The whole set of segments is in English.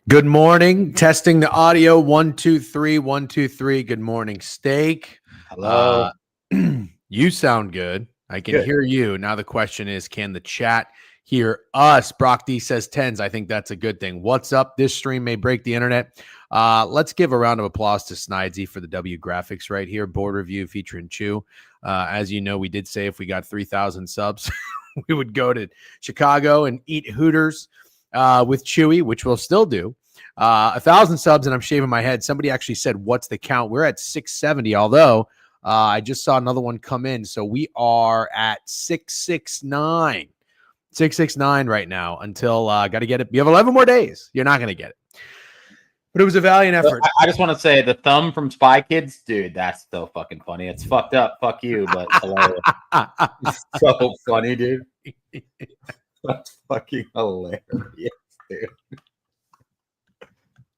Good morning. Testing the audio. 1, 2, 3, 1, 2, 3. Good morning, Steak. Hello. You sound good. I can hear you. Now the question is, can the chat hear us? Brock D says tens. I think that's a good thing. What's up? This stream may break the internet. Let's give a round of applause to Snidesy for the W graphics right here. Board review featuring Chew. As you know, we did say if we got 3,000 subs, we would go to Chicago and eat Hooters with Chewy, which we'll still do. 1,000 subs, and I'm shaving my head. Somebody actually said, what's the count? We're at 670, although I just saw another one come in. So we are at 669. 669 right now until got to get it. You have 11 more days. You're not going to get it. But it was a valiant effort. I just want to say the thumb from Spy Kids, dude, that's so fucking funny. It's fucked up. Fuck you, but hilarious. It's so funny, dude. That's fucking hilarious, dude.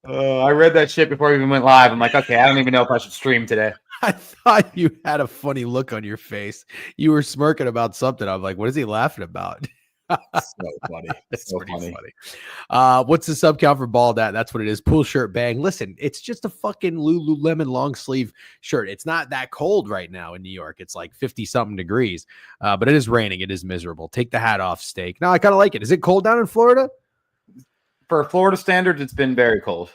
I read that shit before we even went live. I'm like, okay, I don't even know if I should stream today. I thought you had a funny look on your face. You were smirking about something. I'm like, what is he laughing about? So funny. That's so pretty funny. What's the sub count for ball dat? That's what it is. Pool shirt bang. Listen, it's just a fucking Lululemon long sleeve shirt. It's not that cold right now in New York. It's like 50 something degrees, but it is raining. It is miserable. Take the hat off, Steak. No, I kind of like it. Is it cold down in Florida? For Florida standards, it's been very cold.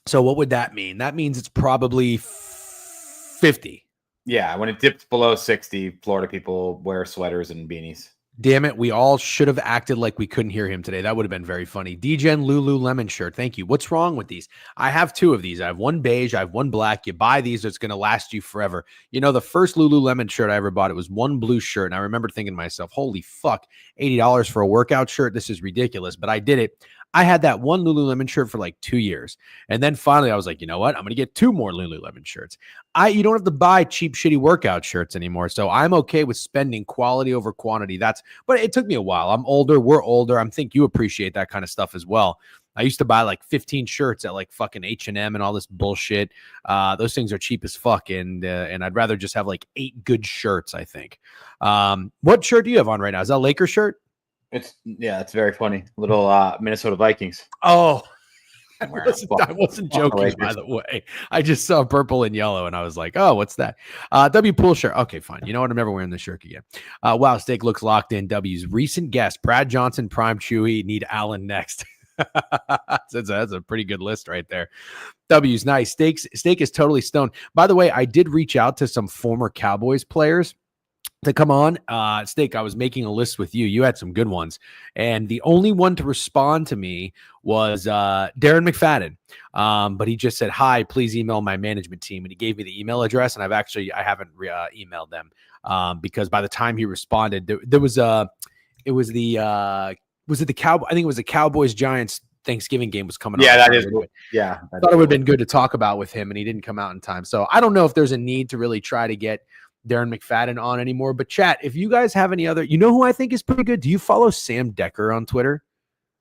So what would that mean? That means it's probably 50. Yeah, when it dips below 60, Florida people wear sweaters and beanies. Damn it. We all should have acted like we couldn't hear him today. That would have been very funny. DGen Lululemon shirt. Thank you. What's wrong with these? I have two of these. I have one beige. I have one black. You buy these, it's going to last you forever. You know, the first Lululemon shirt I ever bought, it was one blue shirt. And I remember thinking to myself, holy fuck, $80 for a workout shirt. This is ridiculous. But I did it. I had that one Lululemon shirt for like 2 years. And then finally I was like, you know what? I'm going to get 2 more Lululemon shirts. You don't have to buy cheap, shitty workout shirts anymore. So I'm okay with spending quality over quantity. But it took me a while. I'm older. We're older. I think you appreciate that kind of stuff as well. I used to buy like 15 shirts at like fucking H&M and all this bullshit. Those things are cheap as fuck. And I'd rather just have like 8 good shirts, I think. What shirt do you have on right now? Is that a Lakers shirt? It's very funny. Little Minnesota Vikings. Oh, I wasn't joking, by the way. I just saw purple and yellow, and I was like, oh, what's that? W Pool shirt. Okay, fine. You know what? I'm never wearing this shirt again. Wow, Steak looks locked in. W's recent guest, Brad Johnson, Prime Chewy, need Allen next. That's a pretty good list right there. W's nice. Steak is totally stoned. By the way, I did reach out to some former Cowboys players to come on. Steak, I was making a list with you. You had some good ones. And the only one to respond to me was Darren McFadden. But he just said, hi, please email my management team. And he gave me the email address. And I haven't emailed them because by the time he responded, was it the Cowboys? I think it was the Cowboys Giants Thanksgiving game was coming up. Yeah, that is good. Yeah. I thought it would have been good to talk about with him, and he didn't come out in time. So I don't know if there's a need to really try to get Darren McFadden on anymore. But chat, if you guys have any other, you know who I think is pretty good? Do you follow Sam Decker on Twitter?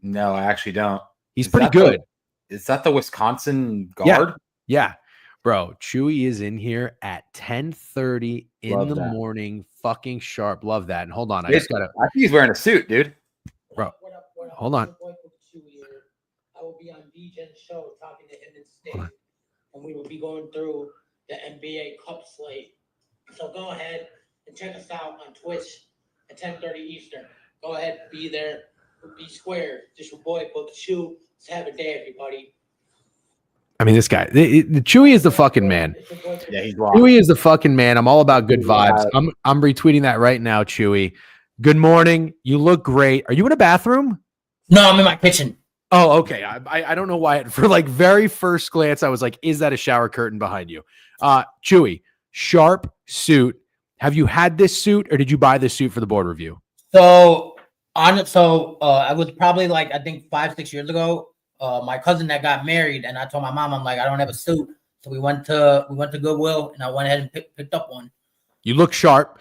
No, I actually don't. He's pretty good. Is that the Wisconsin guard? Yeah. Bro, Chewy is in here at 10:30 in the morning. Fucking sharp. Love that. And hold on. I think he's wearing a suit, dude. Bro, hold on. I will be on DGen's show talking to him in State, and we will be going through the NBA Cup slate. So go ahead and check us out on Twitch at 10:30 Eastern. Go ahead, be there, be square. Just your boy, Book Chew. Let's have a day, everybody. I mean, this guy, the Chewy is the fucking man. Yeah, he's wrong. Chewy is the fucking man. I'm all about good vibes. I'm retweeting that right now, Chewy. Good morning. You look great. Are you in a bathroom? No, I'm in my kitchen. Oh, okay. I don't know why. For like very first glance, I was like, is that a shower curtain behind you? Chewy, sharp suit. Have you had this suit or did you buy this suit for the board review? So I was probably like, I think 5-6 years ago, my cousin that got married, and I told my mom, I'm like, I don't have a suit. So we went to Goodwill, and I went ahead and picked up one. You look sharp.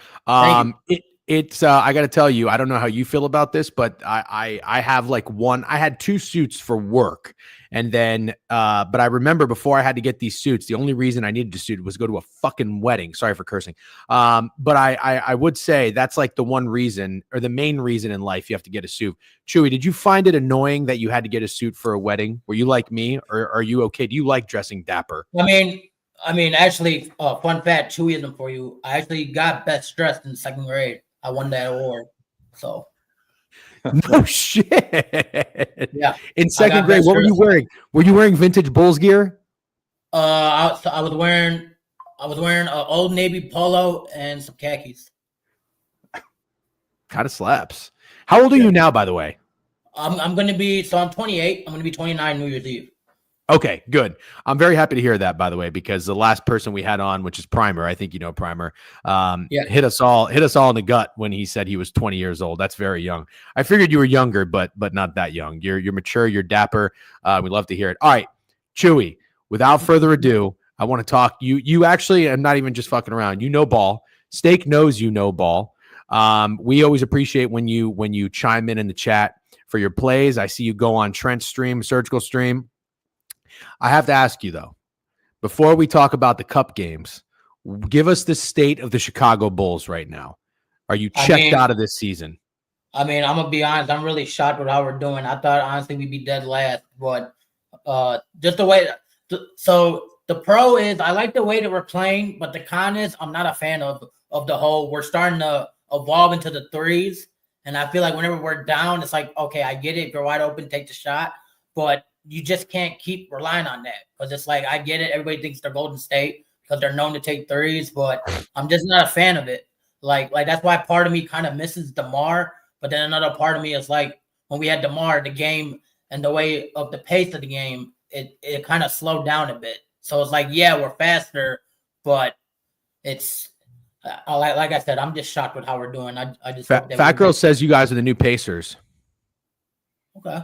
It's I got to tell you, I don't know how you feel about this, but I have like I had 2 suits for work. And then, but I remember before I had to get these suits, the only reason I needed a suit was go to a fucking wedding. Sorry for cursing. But I would say that's like the one reason or the main reason in life you have to get a suit. Chewy, did you find it annoying that you had to get a suit for a wedding? Were you like me or are you okay? Do you like dressing dapper? I mean, I mean, actually, fun fact, Chewyism for you. I actually got best dressed in 2nd grade. I won that award. So No shit. yeah, In I 2nd got grade, best what were you dressed. wearing? Were you wearing vintage Bulls gear? I was wearing an Old Navy polo and some khakis. Kind of slaps. How old are you now, by the way? I'm gonna be I'm 28. I'm gonna be 29 New Year's Eve. Okay, good. I'm very happy to hear that, by the way, because the last person we had on, which is Primer, I think you know Primer, hit us all in the gut when he said he was 20 years old. That's very young. I figured you were younger, but not that young. You're mature. You're dapper. We'd love to hear it. All right, Chewy. Without further ado, I want to talk. You actually, I'm not even just fucking around. You know ball. Steak knows you know ball. We always appreciate when you chime in the chat for your plays. I see you go on Trent's stream, Surgical stream. I have to ask you, though, before we talk about the cup games, give us the state of the Chicago Bulls right now. Are you checked out of this season? I mean, I'm going to be honest. I'm really shocked with how we're doing. I thought, honestly, we'd be dead last. But just the way – so the pro is I like the way that we're playing, but the con is I'm not a fan of the whole – we're starting to evolve into the threes. And I feel like whenever we're down, it's like, okay, I get it. If you're wide open, take the shot. But – you just can't keep relying on that because it's like I get it. Everybody thinks they're Golden State because they're known to take threes, but I'm just not a fan of it. Like that's why part of me kind of misses DeMar, but then another part of me is like when we had DeMar, the game and the way of the pace of the game, it kind of slowed down a bit. So it's like, yeah, we're faster, but it's like I said, I'm just shocked with how we're doing. I just Fat Girl says you guys are the new Pacers. Okay.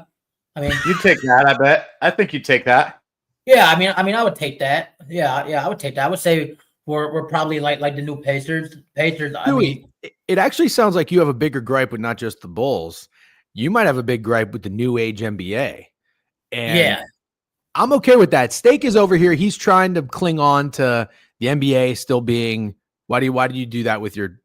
I mean, you'd take that. I bet. I think you'd take that. Yeah, I mean, I would take that. Yeah, I would take that. I would say we're probably like the new Pacers. I mean, it actually sounds like you have a bigger gripe with not just the Bulls. You might have a big gripe with the new age NBA. And yeah, I'm okay with that. Steak is over here. He's trying to cling on to the NBA still being. Why do you do that with your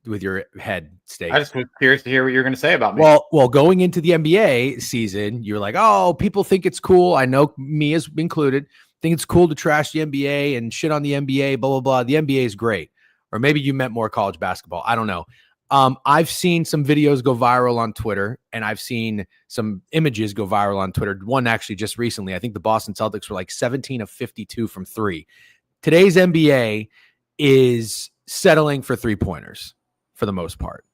head, Steak? I just was curious to hear what you're going to say about me. Well, going into the NBA season, you're like, oh, people think it's cool. I know me as included. Think it's cool to trash the NBA and shit on the NBA. Blah blah blah. The NBA is great, or maybe you meant more college basketball. I don't know. I've seen some videos go viral on Twitter, and I've seen some images go viral on Twitter. One actually just recently. I think the Boston Celtics were like 17 of 52 from three. Today's NBA is settling for 3-pointers for the most part.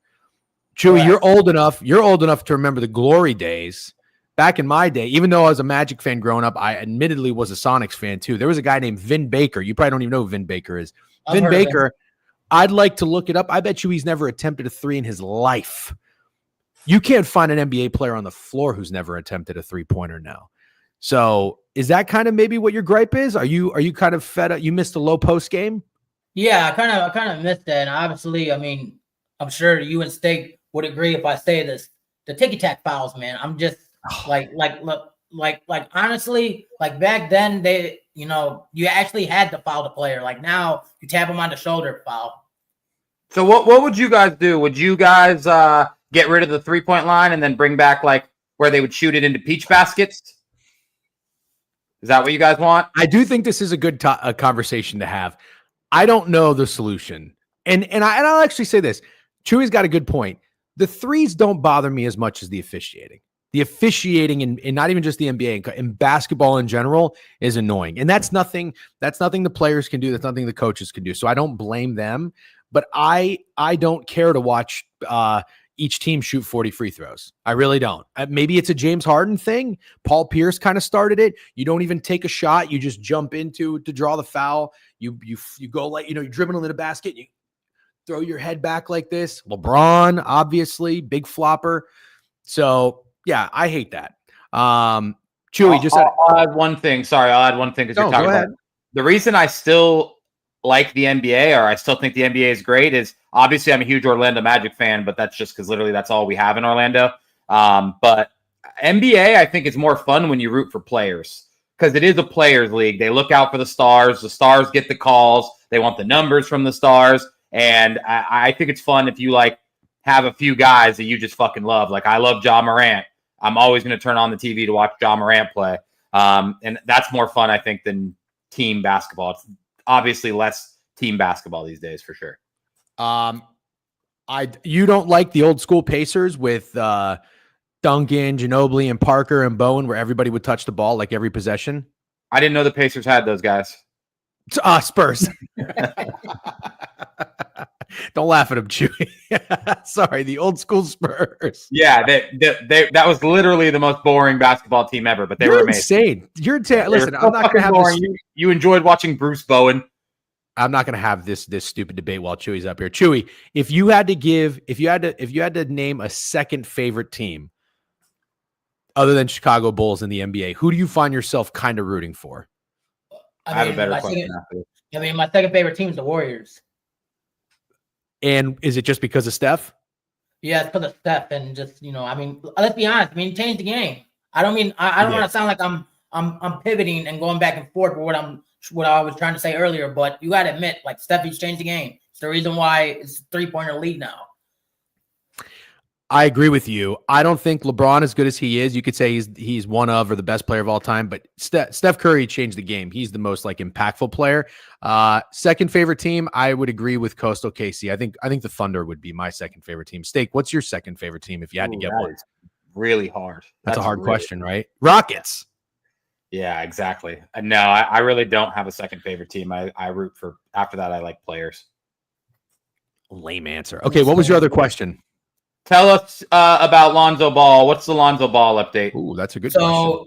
Chewy, you're old enough to remember the glory days. Back in my day, even though I was a Magic fan growing up, I admittedly was a Sonics fan too. There was a guy named Vin Baker. You probably don't even know who Vin Baker is. Vin Baker, I'd like to look it up. I bet you he's never attempted a three in his life. You can't find an NBA player on the floor who's never attempted a 3-pointer now. So is that kind of maybe what your gripe is? Are you kind of fed up? You missed the low post game? Yeah, I kind of missed that. And obviously, I mean, I'm sure you and Steak would agree if I say this. The ticky-tack fouls, man. I'm just like honestly, like back then they, you actually had to foul the player. Like now you tap him on the shoulder, foul. So what would you guys do? Would you guys get rid of the 3-point line and then bring back like where they would shoot it into peach baskets? Is that what you guys want? I do think this is a good conversation to have. I don't know the solution. And I'll actually say this. Chewy's got a good point. The threes don't bother me as much as the officiating. The officiating in not even just the NBA, in basketball in general is annoying. And that's nothing the players can do. That's nothing the coaches can do. So I don't blame them. But I don't care to watch each team shoot 40 free throws. I really don't. Maybe it's a James Harden thing. Paul Pierce kind of started it. You don't even take a shot. You just jump into to draw the foul. You go like, you dribble into the basket. You throw your head back like this. LeBron, obviously, big flopper. So yeah, I hate that. Chewy, I'll add one thing. Sorry, I'll add one thing because you're talking about the reason I still like the NBA, or I still think the NBA is great, is obviously I'm a huge Orlando Magic fan, but that's just because literally that's all we have in Orlando. But NBA, I think, is more fun when you root for players because it is a players league. They look out for the stars. The stars get the calls. They want the numbers from the stars. And I think it's fun if you like have a few guys that you just fucking love. Like I love Ja Morant. I'm always going to turn on the TV to watch Ja Morant play. And that's more fun, I think, than team basketball. obviously less team basketball these days for sure. You don't like the old school Pacers with Duncan, Ginobili, and Parker and Bowen, where everybody would touch the ball like every possession? I didn't know the Pacers had those guys. Spurs. Don't laugh at him, Chewy. Sorry, the old school Spurs. Yeah, that was literally the most boring basketball team ever, but they were amazing. Insane. Listen, I'm not going to have this. You enjoyed watching Bruce Bowen. I'm not going to have this stupid debate while Chewy's up here. Chewy, if you had to name a second favorite team other than Chicago Bulls in the NBA, who do you find yourself kind of rooting for? I have a better question after this. I mean, my second favorite team is the Warriors. And is it just because of Steph? Yeah, it's because of Steph, and just I mean, let's be honest. I mean, change the game. I don't mean I don't want to sound like I'm pivoting and going back and forth with what I was trying to say earlier, but you got to admit, like Steph, he's changed the game. It's the reason why it's a 3-pointer lead now. I agree with you. I don't think LeBron, as good as he is, you could say he's one of or the best player of all time, but Steph Curry changed the game. He's the most impactful player. Second favorite team, I would agree with Coastal KC. I think the Thunder would be my second favorite team. Steak, what's your second favorite team if you had to get one? Really hard. That's a hard question, right? Rockets. Yeah, exactly. No, I really don't have a second favorite team. I root for, after that, I like players. Lame answer. Okay, what was your other question? Tell us about Lonzo Ball. What's the Lonzo Ball update? Ooh, that's a good question. So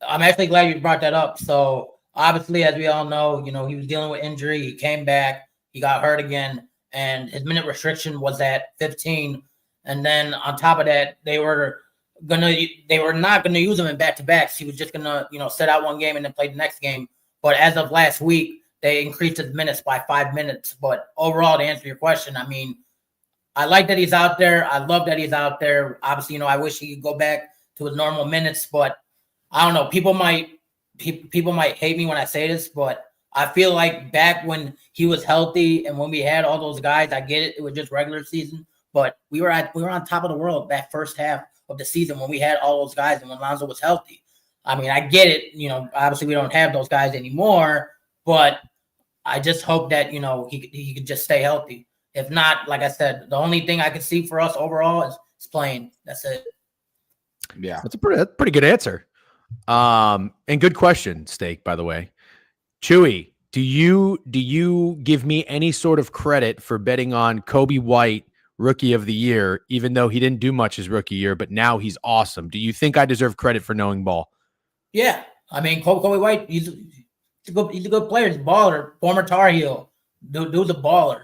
I'm actually glad you brought that up. So obviously, as we all know, he was dealing with injury. He came back. He got hurt again, and his minute restriction was at 15. And then on top of that, they were not gonna use him in back-to-backs. He was just gonna sit out one game and then play the next game. But as of last week, they increased his minutes by 5 minutes. But overall, to answer your question, I mean, I like that he's out there. I love that he's out there. Obviously, I wish he could go back to his normal minutes, but I don't know. People might hate me when I say this, but I feel like back when he was healthy and when we had all those guys, I get it. It was just regular season, but we were on top of the world that first half of the season when we had all those guys and when Lonzo was healthy. I mean, I get it. Obviously we don't have those guys anymore, but I just hope that, he could just stay healthy. If not, like I said, the only thing I can see for us overall is playing. That's it. Yeah. That's a pretty good answer. And good question, Steak, by the way. Chewy, do you give me any sort of credit for betting on Kobe White Rookie of the Year, even though he didn't do much his rookie year, but now he's awesome? Do you think I deserve credit for knowing ball? Yeah. I mean, Kobe White, he's a good player. He's a baller. Former Tar Heel. Dude's a baller.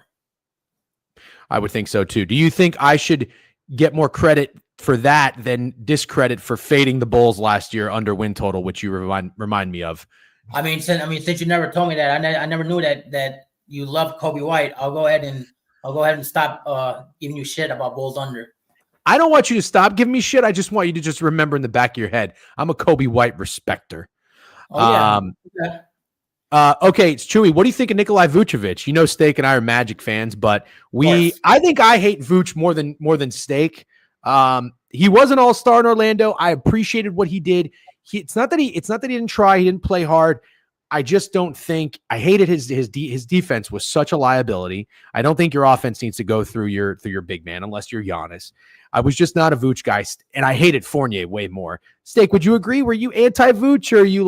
I would think so too. Do you think I should get more credit for that than discredit for fading the Bulls last year under win total, which you remind me of? I mean, since you never told me that, I never knew that you love Kobe White. I'll go ahead and stop giving you shit about Bulls under. I don't want you to stop giving me shit. I just want you to just remember in the back of your head, I'm a Kobe White respecter. Oh yeah. Okay. Okay, it's Chewy. What do you think of Nikolai Vucevic? Steak and I are Magic fans, but I think I hate Vuce more than Steak. He was an all-star in Orlando. I appreciated what he did. It's not that he didn't try. He didn't play hard. I just don't think I hated his defense was such a liability. I don't think your offense needs to go through your big man unless you're Giannis. I was just not a Vuce guy, and I hated Fournier way more. Steak, would you agree? Were you anti-Vuce or are you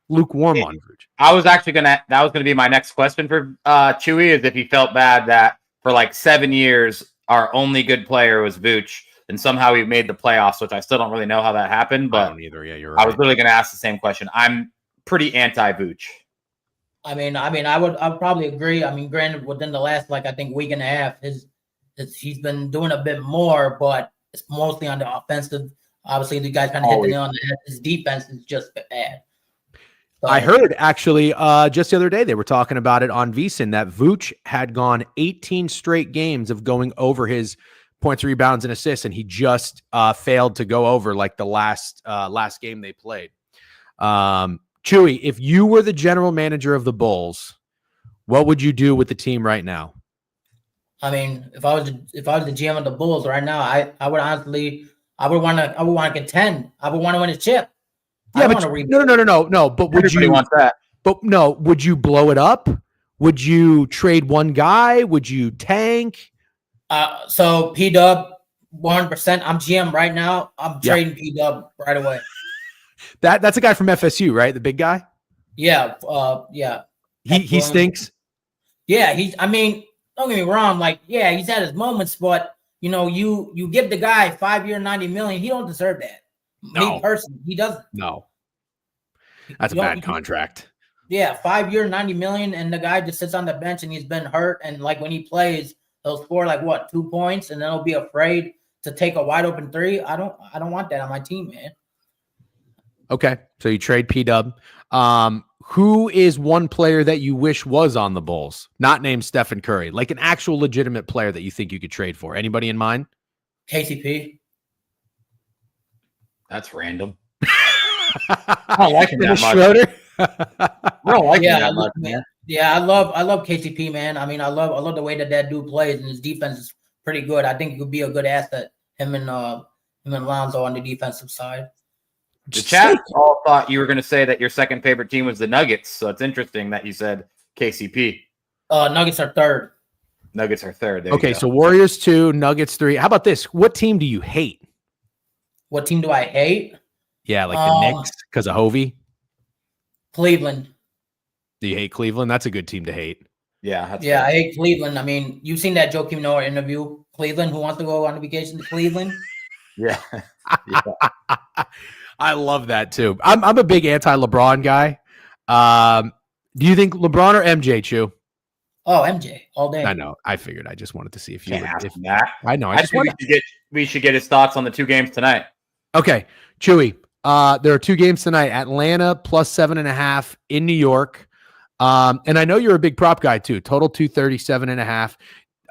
lukewarm on Vuce? I was actually that was gonna be my next question for Chewy, is if he felt bad that for 7 years our only good player was Vuce, and somehow he made the playoffs, which I still don't really know how that happened. But I don't either. Yeah, you're right. I was really gonna ask the same question. I'm pretty anti-Vuce. I mean, I would probably agree. I mean, granted, within the last I think week and a half, he's been doing a bit more, but it's mostly on the offensive. Obviously, the guys kind of hit the nail on the head. His defense is just bad. I heard actually just the other day they were talking about it on VSiN that Vuce had gone 18 straight games of going over his points, rebounds, and assists, and he just failed to go over the last game they played. Chewy, if you were the general manager of the Bulls, what would you do with the team right now? I mean, if I was the GM of the Bulls right now, I would honestly, I would want to contend. I would want to win a chip. Yeah, but no. But would you want that? But no, would you blow it up? Would you trade one guy? Would you tank? So P-Dub, 100%. I'm GM right now. I'm Yeah. trading P-Dub right away. That's a guy from FSU, right? The big guy. Yeah. Yeah. He stinks. Yeah. I mean, don't get me wrong. Like, yeah, he's had his moments, but you give the guy 5-year, $90 million. He don't deserve that. No. Me personally, he doesn't. No. That's a bad contract. Yeah, 5-year, $90 million, and the guy just sits on the bench and he's been hurt. And like when he plays, he'll score 2 points, and then he'll be afraid to take a wide open three. I don't want that on my team, man. Okay, so you trade P-Dub. Who is one player that you wish was on the Bulls? Not named Stephen Curry, like an actual legitimate player that you think you could trade for. Anybody in mind? KCP. That's random. I don't like him that much. Schroeder? I don't like him that much, man. Yeah, I love KCP, man. I mean, I love the way that dude plays, and his defense is pretty good. I think he could be a good asset. Him and Lonzo on the defensive side. The chat all thought you were going to say that your second favorite team was the Nuggets, so it's interesting that you said KCP. Nuggets are third. Nuggets are third. Okay, so Warriors 2, Nuggets 3. How about this? What team do you hate? What team do I hate? Yeah, like the Knicks because of Hovey. Cleveland. Do you hate Cleveland? That's a good team to hate. Yeah, I hate Cleveland. I mean, you've seen that Joakim Noah interview. Cleveland, who wants to go on a vacation to Cleveland? Yeah. I love that too. I'm a big anti-LeBron guy. Do you think LeBron or MJ, Chew? Oh, MJ all day. I know. I figured. I just wanted to see if you. I know. We should get his thoughts on the 2 games tonight. Okay, Chewy. There are 2 games tonight. Atlanta plus 7.5 in New York. And I know you're a big prop guy too. Total 237.5.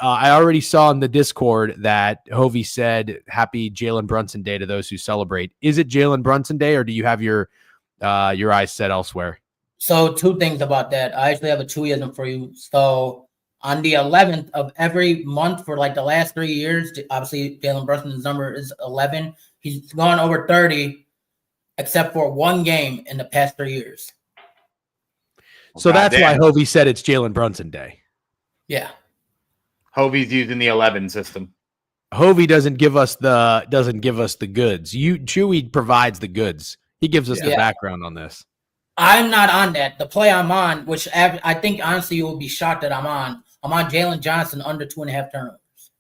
I already saw in the Discord that Hovey said happy Jalen Brunson Day to those who celebrate. Is it Jalen Brunson Day, or do you have your eyes set elsewhere? So 2 things about that. I actually have a Chewyism for you. So on the 11th of every month for the last 3 years, obviously Jalen Brunson's number is 11. He's gone over 30, except for 1 game in the past 3 years. So that's why Hovey said it's Jalen Brunson Day. Yeah. Hovey's using the 11 system. Hovey doesn't give us the goods. Chewy provides the goods. He gives us the background on this. I'm not on that. The play I'm on, which I think honestly you will be shocked that I'm on Jalen Johnson under 2.5 turnovers.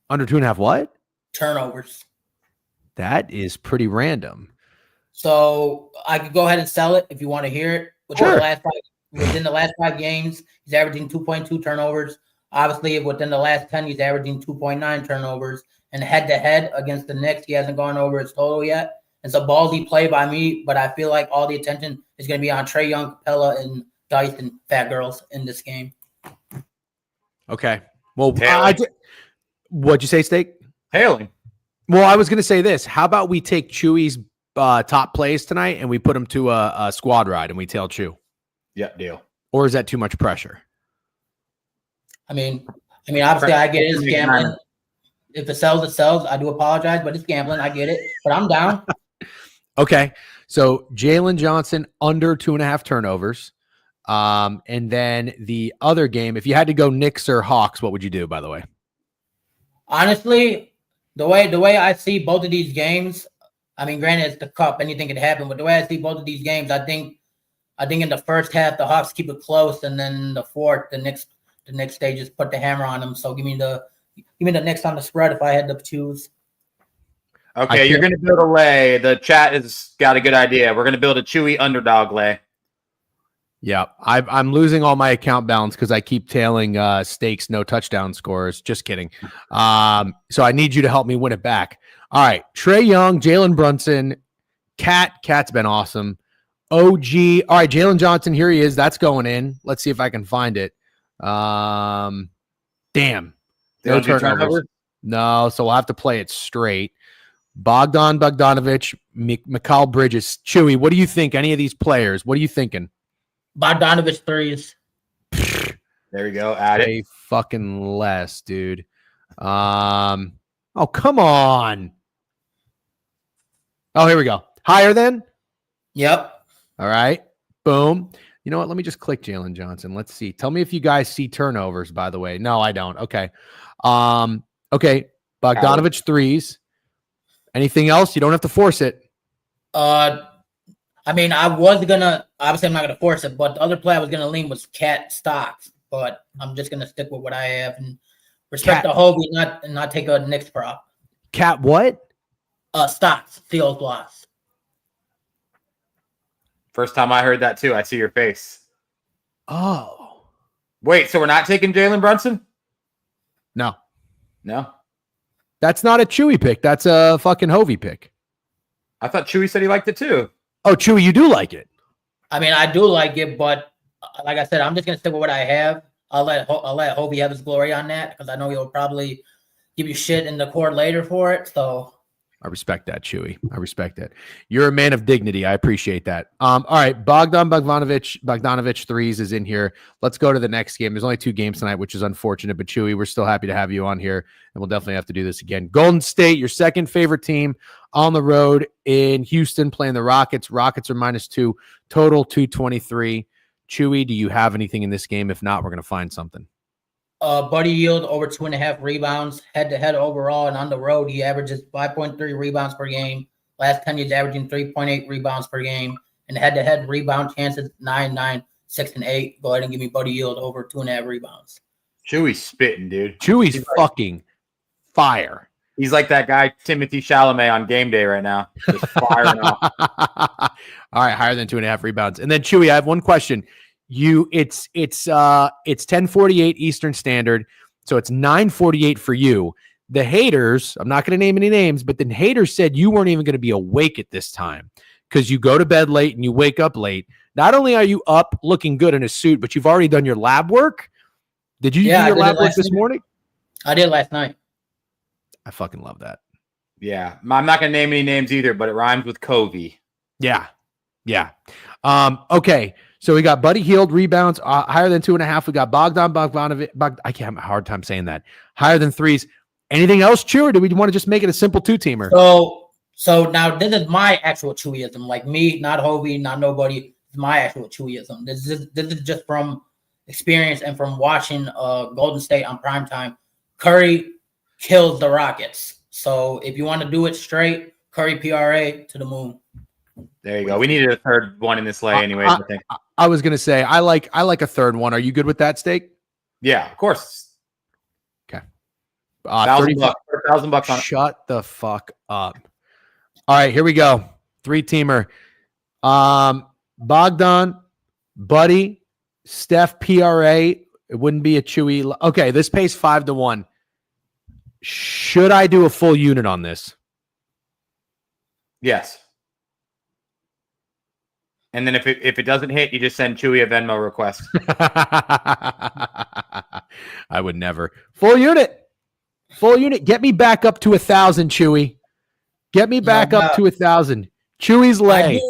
Under 2.5 what? Turnovers. That is pretty random. So I could go ahead and sell it if you want to hear it. Within the last 5 games, he's averaging 2.2 turnovers. Obviously, within the last 10, he's averaging 2.9 turnovers. And head-to-head against the Knicks, he hasn't gone over his total yet. It's a ballsy play by me, but I feel like all the attention is going to be on Trae Young, Capella, and Dice and Fat Girls in this game. Okay. Well, what'd you say, Steak? Hailing. Well, I was going to say this. How about we take Chewy's top plays tonight and we put him to a squad ride and we tail Chew? Yeah, deal. Or is that too much pressure? I mean, obviously, I get it. It's gambling. If it sells, it sells. I do apologize, but it's gambling. I get it. But I'm down. Okay. So Jalen Johnson under 2.5 turnovers. And then the other game, if you had to go Knicks or Hawks, what would you do, by the way? Honestly, the way I see both of these games, I mean, granted, it's the cup, anything could happen, but the way I see both of these games, I think in the first half, the Hawks keep it close, and then the fourth, the Knicks they just put the hammer on them. So give me the Knicks on the spread if I had to choose. Okay, you're going to build a lay. The chat has got a good idea. We're going to build a Chewy underdog lay. Yeah, I'm losing all my account balance because I keep tailing Stakes no touchdown scores. Just kidding. So I need you to help me win it back. All right, Trae Young, Jalen Brunson, Cat's been awesome. OG. All right, Jalen Johnson, here he is. That's going in. Let's see if I can find it. Damn. No turnovers. No, so we'll have to play it straight. Bogdanovich, Mikal Bridges. Chewy, what do you think? Any of these players? What are you thinking? Bogdanovich threes. There we go. Add it. Fucking less, dude. Oh, come on. Oh, here we go. Higher then? Yep. All right. Boom. You know what? Let me just click Jalen Johnson. Let's see. Tell me if you guys see turnovers, by the way. No, I don't. Okay. Okay. Bogdanovich threes. Anything else? You don't have to force it. I mean, I was gonna obviously I'm not gonna force it, but the other play I was gonna lean was Cat Stocks, but I'm just gonna stick with what I have and respect the Hobie, not take a Knicks prop. Cat what? Stocks, field blocks. First time I heard that too. I see your face. Oh. Wait, so we're not taking Jalen Brunson? No. No. That's not a Chewy pick. That's a fucking Hovey pick. I thought Chewy said he liked it too. Oh, Chewy, you do like it. I mean, I do like it, but like I said, I'm just gonna stick with what I have. I'll let Hovey have his glory on that because I know he'll probably give you shit in the court later for it. So I respect that, Chewy. I respect that. You're a man of dignity. I appreciate that. All right, Bogdanovich threes is in here. Let's go to the next game. There's only 2 games tonight, which is unfortunate, but Chewy, we're still happy to have you on here, and we'll definitely have to do this again. Golden State, your second favorite team on the road in Houston, playing the Rockets. Rockets are -2, total 223. Chewy, do you have anything in this game? If not, we're going to find something. Buddy Yield over 2.5 rebounds head-to-head overall, and on the road he averages 5.3 rebounds per game. Last 10 he's averaging 3.8 rebounds per game, and head-to-head rebound chances 9, 9, 6, and 8. Go ahead and give me Buddy Yield over 2.5 rebounds. Chewy's spitting, dude. Chewy's fucking fire. He's like that guy Timothy Chalamet on Game Day right now, just firing off. All right, higher than 2.5 rebounds. And then Chewy, I have one question. It's 10:48 Eastern Standard, so it's 9:48 for you. The haters, I'm not going to name any names, but the haters said you weren't even going to be awake at this time because you go to bed late and you wake up late. Not only are you up looking good in a suit, but you've already done your lab work. Did you do your lab work this morning? I did last night. I fucking love that. Yeah, I'm not going to name any names either, but it rhymes with Covey. Yeah. Okay. So we got Buddy Hield rebounds higher than 2.5. We got Bogdanovich. I can't have a hard time saying that. Higher than threes. Anything else, Chew, or do we want to just make it a simple 2-teamer? So now this is my actual Chewyism. Like me, not Hovey, not nobody. It's my actual Chewyism. This is just from experience and from watching Golden State on primetime. Curry kills the Rockets. So if you want to do it straight, Curry PRA to the moon. There you go. We needed a third one in this lay anyways, I think. I was gonna say I like a third one. Are you good with that, Steak? Yeah, of course. Okay. $1,000 on it. Shut the fuck up. All right, here we go. 3-teamer. Bogdan, Buddy, Steph PRA. It wouldn't be a Chewy. Okay, this pays 5-1. Should I do a full unit on this? Yes. And then if it doesn't hit, you just send Chewy a Venmo request. I would never. Full unit. Get me back up to 1,000, Chewy. Get me back up to 1,000. Chewy's lay.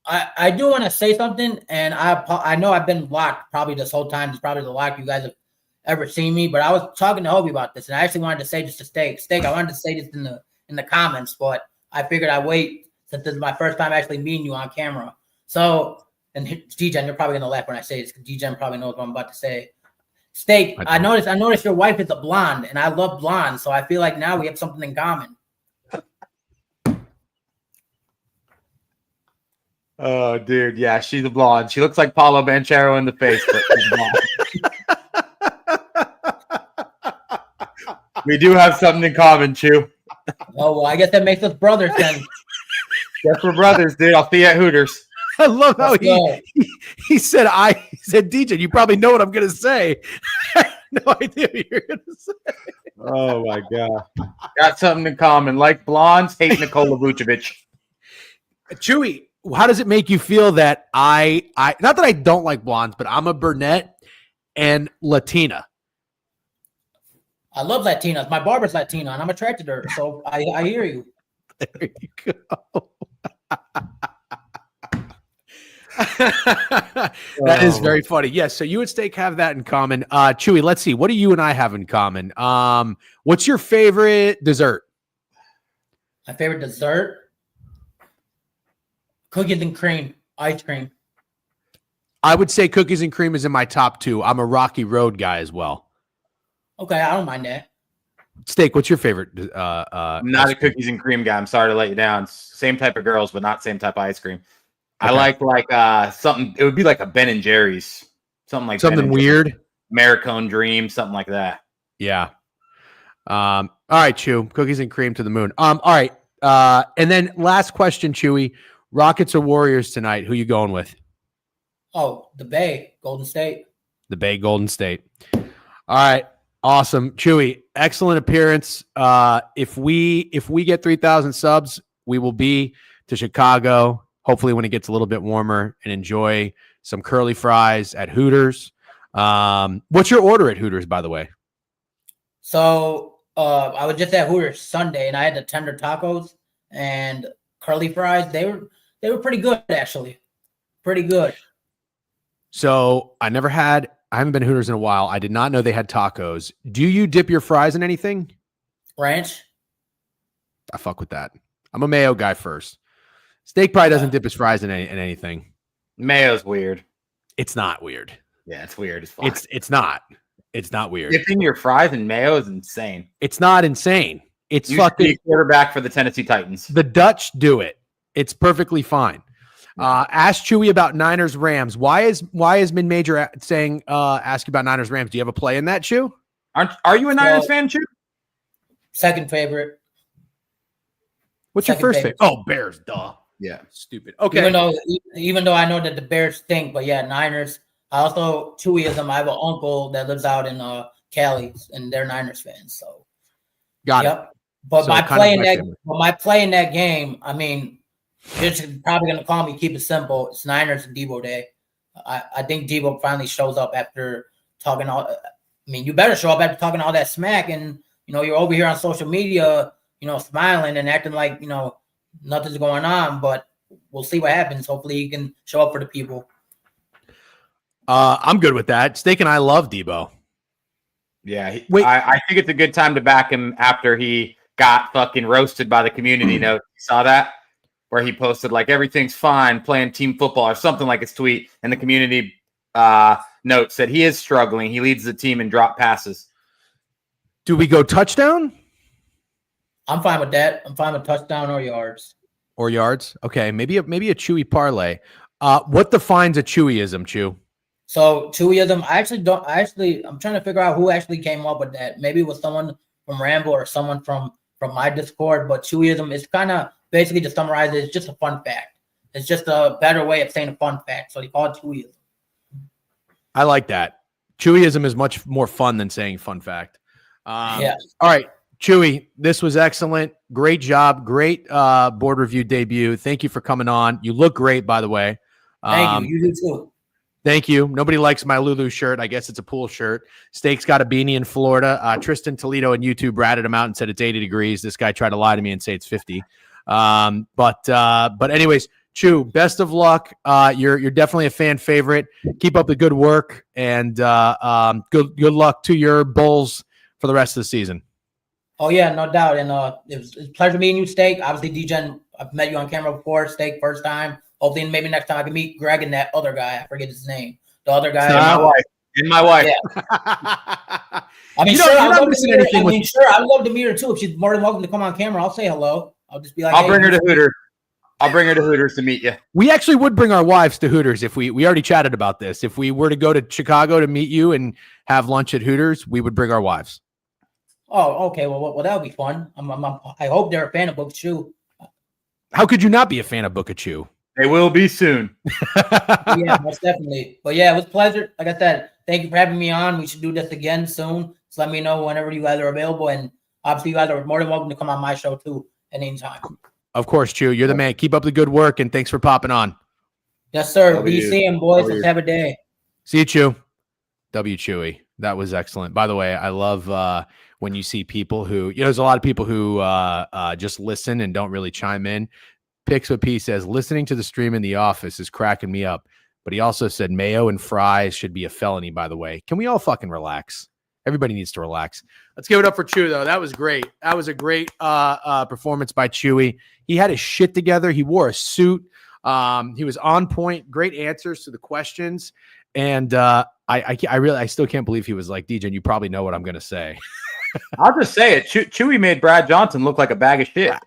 I do want to say something, and I know I've been blocked probably this whole time. It's probably the lock you guys have ever seen me, but I was talking to Hobie about this, and I actually wanted to say this to Steak. I wanted to say this in the comments, but I figured I'd wait since this is my first time actually meeting you on camera. So, and D-Gen, you're probably gonna laugh when I say this because D-Gen probably knows what I'm about to say. Steak, I noticed your wife is a blonde, and I love blondes, so I feel like now we have something in common. Oh, dude, yeah, she's a blonde. She looks like Paulo Banchero in the face, but she's blonde. We do have something in common, Chew. Oh well, I guess that makes us brothers then. Guess we're brothers, dude. I'll see you at Hooters. I love how he said, DJ, you probably know what I'm going to say. I have no idea what you're going to say. Oh, my God. Got something in common. Like blondes, hate Nikola Vucevic. Chewy, how does it make you feel that I not that I don't like blondes, but I'm a brunette and Latina? I love Latinas. My barber's Latina, and I'm attracted to her, so I hear you. There you go. That is very funny. Yes, so you and Steak have that in common. Chewy, let's see. What do you and I have in common? What's your favorite dessert? My favorite dessert? Cookies and cream, ice cream. I would say cookies and cream is in my top 2. I'm a Rocky Road guy as well. Okay, I don't mind that. Steak, what's your favorite? I'm not a cookies and cream guy. I'm sorry to let you down. Same type of girls, but not same type of ice cream. Okay. I like something. It would be like a Ben and Jerry's, something like something Ben weird. Americone Dream, something like that. Yeah. All right, Chew. Cookies and cream to the moon. All right. And then last question, Chewy. Rockets or Warriors tonight? Who you going with? Oh, the Bay, Golden State. The Bay, Golden State. All right. Awesome. Chewy, excellent appearance. If we get 3,000 subs, we will be to Chicago, hopefully when it gets a little bit warmer, and enjoy some curly fries at Hooters. What's your order at Hooters, by the way? So I was just at Hooters Sunday, and I had the tender tacos and curly fries. They were pretty good, actually. Pretty good. So I haven't been to Hooters in a while. I did not know they had tacos. Do you dip your fries in anything? Ranch? I fuck with that. I'm a mayo guy first. Steak probably doesn't dip his fries in anything. Mayo's weird. It's not weird. Yeah, it's weird. It's fine. It's not. It's not weird. Dipping your fries in mayo is insane. It's not insane. It's You fucking should be a quarterback for the Tennessee Titans. the Dutch do it. It's perfectly fine. Ask Chewy about Niners Rams. Why is Min Major saying ask about Niners Rams? Do you have a play in that, Chew? Are you a Niners fan, Chew? Second favorite. What's your Second first favorite. favorite? Oh, Bears, duh. Yeah. Stupid. Okay. Even though I know that the Bears stink, but yeah, Niners. I also Chewyism. I have an uncle that lives out in Cali, and they're Niners fans. So Got it. But So my kind of play in my that, family. but my play in that game, I mean, you're just probably gonna call me keep it simple. It's Niners and Debo Day. I think Debo finally shows up after talking all. I mean, you better show up after talking all that smack, and you're over here on social media, smiling and acting like nothing's going on. But we'll see what happens. Hopefully, you can show up for the people. I'm good with that. Steak and I love Debo. Yeah. Wait. I think it's a good time to back him after he got fucking roasted by the community note. You saw that? Where he posted like everything's fine playing team football or something like his tweet, and the community note said he is struggling. He leads the team in drop passes. Do we go touchdown I'm fine with that. I'm fine with touchdown or yards. or yards? Okay, maybe a Chewy parlay. What defines a Chewyism, Chew? So Chewyism, I'm trying to figure out who actually came up with that. Maybe it was someone from Rambo or someone from my Discord, but Chewyism is kind of basically, to summarize it, it's just a fun fact. It's just a better way of saying a fun fact. So they call it Chewyism. I like that. Chewyism is much more fun than saying fun fact. Yeah. All right, Chewy, this was excellent. Great job. Great board review debut. Thank you for coming on. You look great, by the way. Thank you. You do too. Thank you. Nobody likes my Lulu shirt. I guess it's a pool shirt. Steak's got a beanie in Florida. Tristan Toledo and YouTube ratted him out and said it's 80 degrees. This guy tried to lie to me and say it's 50. But anyways, Chew, best of luck. You're definitely a fan favorite. Keep up the good work, and good luck to your Bulls for the rest of the season. Oh yeah, no doubt. And it was a pleasure meeting you, Steak. Obviously, D-Gen, I've met you on camera before. Steak, first time. Hopefully, maybe next time I can meet Greg and that other guy. I forget his name. The other guy. And my wife. Yeah. I mean, You're not missing anything with- I'd love to meet her too. If she's more than welcome to come on camera, I'll say hello. I'll just be like, I'll bring her to Hooters. I'll bring her to Hooters to meet you. We actually would bring our wives to Hooters if we already chatted about this. If we were to go to Chicago to meet you and have lunch at Hooters, we would bring our wives. Oh, okay. Well, that would be fun. I hope they're a fan of Book Chew. How could you not be a fan of Book of Chew? They will be soon. Yeah, most definitely. But yeah, it was a pleasure. Like I said, thank you for having me on. We should do this again soon. So let me know whenever you guys are available. And obviously, you guys are more than welcome to come on my show too at any time. Of course, Chew. You're the man. Keep up the good work, and thanks for popping on. Yes, sir. W. Be seeing, boys. W. Let's have a day. See you, Chew. W. Chewy. That was excellent. By the way, I love when you see people who, there's a lot of people who just listen and don't really chime in. Picks what P says, listening to the stream in the office is cracking me up. But he also said mayo and fries should be a felony, by the way. Can we all fucking relax? Everybody needs to relax. Let's give it up for Chew, though. That was great. That was a great performance by Chewy. He had his shit together. He wore a suit. He was on point, great answers to the questions. And I still can't believe he was like, DJ, you probably know what I'm going to say. I'll just say it. Chewy made Brad Johnson look like a bag of shit.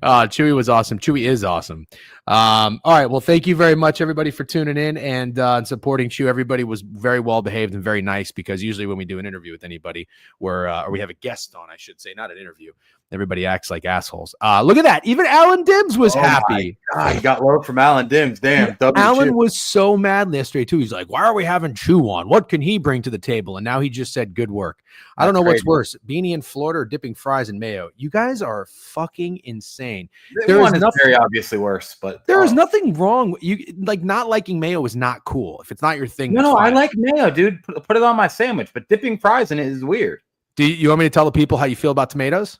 Chewy was awesome. Chewy is awesome. All right. Well, thank you very much, everybody, for tuning in and supporting Chew. Everybody was very well behaved and very nice, because usually when we do an interview with anybody, or we have a guest on, I should say, not an interview, everybody acts like assholes. Look at that. Even Alan Dims was happy. God, you got low from Alan Dims. Damn. Alan was so mad yesterday, too. He's like, why are we having Chew on? What can he bring to the table? And now he just said, good work. I don't know what's worse, Beanie in Florida or dipping fries in mayo. You guys are fucking insane. There is nothing very obviously worse, but there is nothing wrong. You like not liking mayo is not cool. If it's not your thing, no, I like mayo, dude. Put it on my sandwich, but dipping fries in it is weird. Do you want me to tell the people how you feel about tomatoes?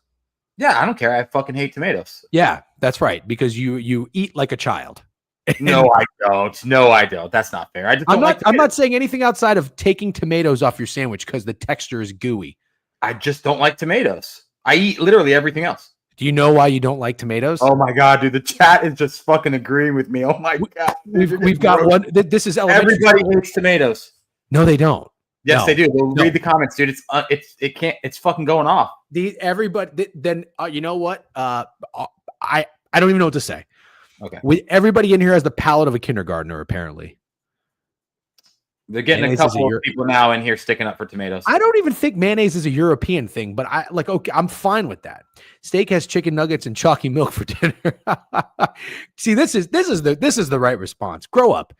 Yeah, I don't care. I fucking hate tomatoes. Yeah, that's right. Because you eat like a child. No, I don't. No, I don't. That's not fair. I'm not saying anything outside of taking tomatoes off your sandwich because the texture is gooey. I just don't like tomatoes. I eat literally everything else. Do you know why you don't like tomatoes? Oh my god, dude! The chat is just fucking agreeing with me. Oh my god, we've got one. This is everybody hates tomatoes. No, they don't. Yes, they do. They'll read the comments, dude. It's fucking going off. Everybody. Then you know what? I don't even know what to say. Okay. Everybody in here has the palate of a kindergartner, apparently. They're getting mayonnaise a couple of people now in here sticking up for tomatoes. I don't even think mayonnaise is a European thing, but okay, I'm fine with that. Steak has chicken nuggets and chalky milk for dinner. See, this is the right response. Grow up.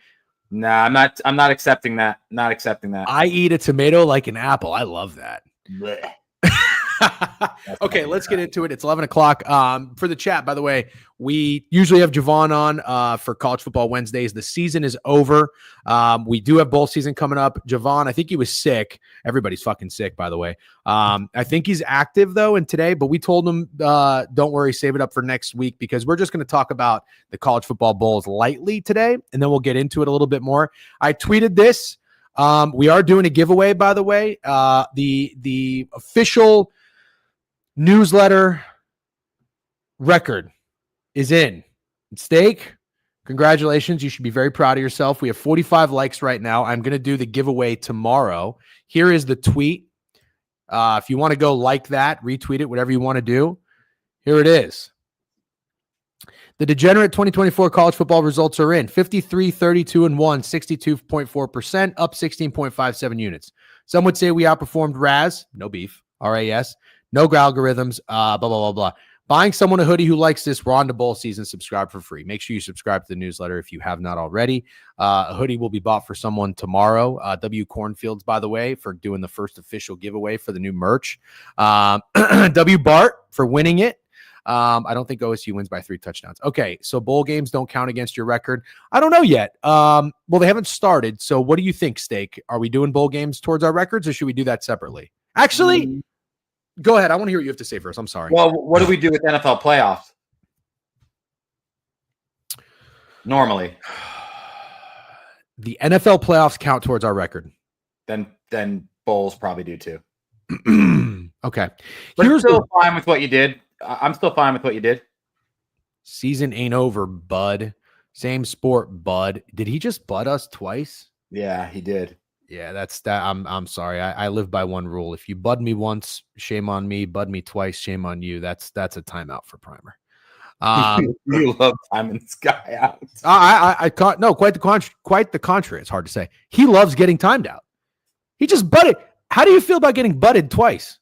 Nah, I'm not accepting that. Not accepting that. I eat a tomato like an apple. I love that. Okay, let's get into it. It's 11 o'clock. For the chat, by the way, we usually have Javon on for College Football Wednesdays. The season is over. We do have bowl season coming up. Javon, I think he was sick. Everybody's fucking sick, by the way. I think he's active, though, and today, but we told him, don't worry, save it up for next week, because we're just going to talk about the college football bowls lightly today, and then we'll get into it a little bit more. I tweeted this. We are doing a giveaway, by the way. The official newsletter record is in. Steak, congratulations. You should be very proud of yourself. We have 45 likes right now. I'm going to do the giveaway tomorrow. Here is the tweet. If you want to go like that, retweet it, whatever you want to do. Here it is. The degenerate 2024 college football results are in. 53, 32, and 1, 62.4%, up 16.57 units. Some would say we outperformed RAS, no beef, RAS, no algorithms, blah, blah, blah, blah. Buying someone a hoodie who likes this, we're on to bowl season, subscribe for free. Make sure you subscribe to the newsletter if you have not already. A hoodie will be bought for someone tomorrow. W. Cornfields, by the way, for doing the first official giveaway for the new merch. W. Bart for winning it. I don't think OSU wins by 3 touchdowns. Okay, so bowl games don't count against your record. I don't know yet. Well, they haven't started. So what do you think, Steak? Are we doing bowl games towards our records, or should we do that separately? Actually, go ahead. I want to hear what you have to say first. I'm sorry. Well, what do we do with NFL playoffs? Normally. The NFL playoffs count towards our record. Then bowls probably do too. Okay. But you're still fine with what you did. I'm still fine with what you did. Season ain't over, bud. Same sport, bud. Did he just bud us twice? Yeah, he did. Yeah, that's that. I'm sorry. I live by one rule. If you bud me once, shame on me. Bud me twice, shame on you. That's a timeout for Primer. You love timing this guy out. I caught no, quite the contrary. It's hard to say. He loves getting timed out. He just butted. How do you feel about getting butted twice?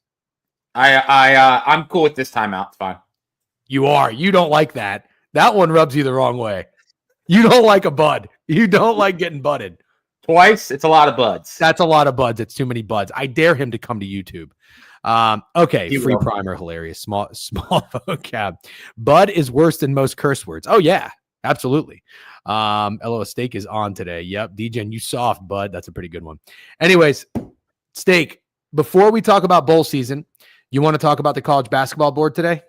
I'm cool with this timeout. It's fine. You are. You don't like that. That one rubs you the wrong way. You don't like a bud. You don't like getting butted. Twice? It's a lot of buds. That's a lot of buds. It's too many buds. I dare him to come to YouTube. Okay, free Primer, hilarious. Small vocab. Bud is worse than most curse words. Oh, yeah, absolutely. LO Steak is on today. Yep, DJ, you soft, bud. That's a pretty good one. Anyways, Steak, before we talk about bowl season, you want to talk about the college basketball board today?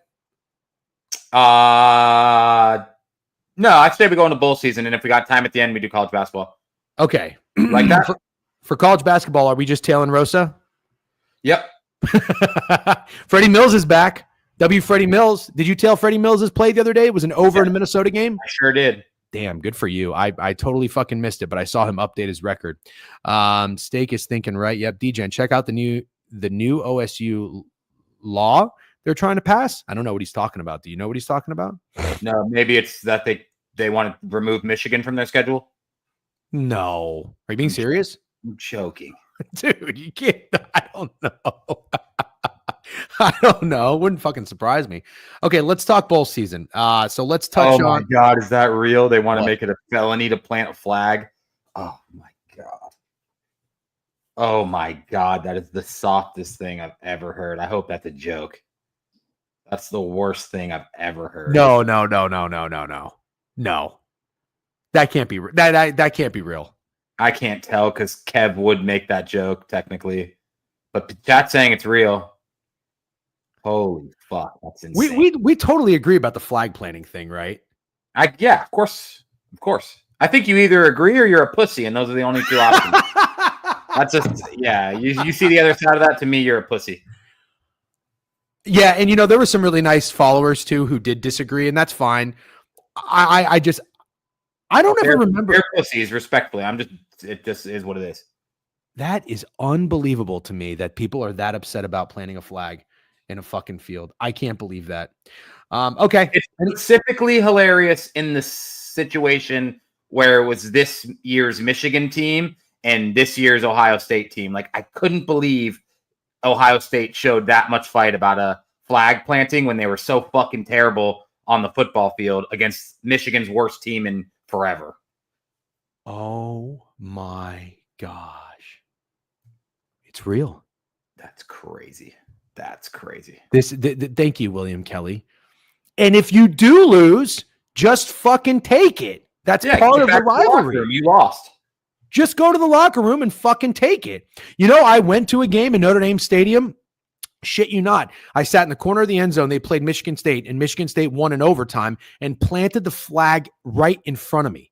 No, I say we go into bowl season, and if we got time at the end, we do college basketball. Okay. Like that? For college basketball, are we just tailing Rosa? Yep. Freddie Mills is back. W. Freddie Mills. Did you tell Freddie Mills' play the other day? It was an over in a Minnesota game. I sure did. Damn, good for you. I totally fucking missed it, but I saw him update his record. Steak is thinking right. Yep, DGen, check out the new OSU law they're trying to pass. I don't know what he's talking about. Do you know what he's talking about? No, maybe it's that they want to remove Michigan from their schedule. No. Are you being serious? I'm joking. Dude, you can't. I don't know. I don't know. It wouldn't fucking surprise me. Okay, let's talk bowl season. So let's touch on. Oh my God, is that real? They want to make it a felony to plant a flag. Oh my God. Oh my God, that is the softest thing I've ever heard. I hope that's a joke. That's the worst thing I've ever heard. No. That can't be that can't be real. I can't tell because Kev would make that joke technically, but chat's saying it's real. Holy fuck, that's insane. We totally agree about the flag planting thing, right? Yeah, of course. I think you either agree or you're a pussy, and those are the only two options. That's just You see the other side of that. To me, you're a pussy. Yeah, and there were some really nice followers too who did disagree, and that's fine. I don't ever remember. They're pussies, respectfully. It just is what it is. That is unbelievable to me that people are that upset about planting a flag in a fucking field. I can't believe that. Okay. It's specifically hilarious in the situation where it was this year's Michigan team and this year's Ohio State team. Like, I couldn't believe Ohio State showed that much fight about a flag planting when they were so fucking terrible on the football field against Michigan's worst team in forever. Oh my gosh. It's real. That's crazy. Thank you, William Kelly. And if you do lose, just fucking take it. That's part of the rivalry. You lost. Just go to the locker room and fucking take it. I went to a game in Notre Dame Stadium. Shit you not. I sat in the corner of the end zone. They played Michigan State, and Michigan State won in overtime and planted the flag right in front of me.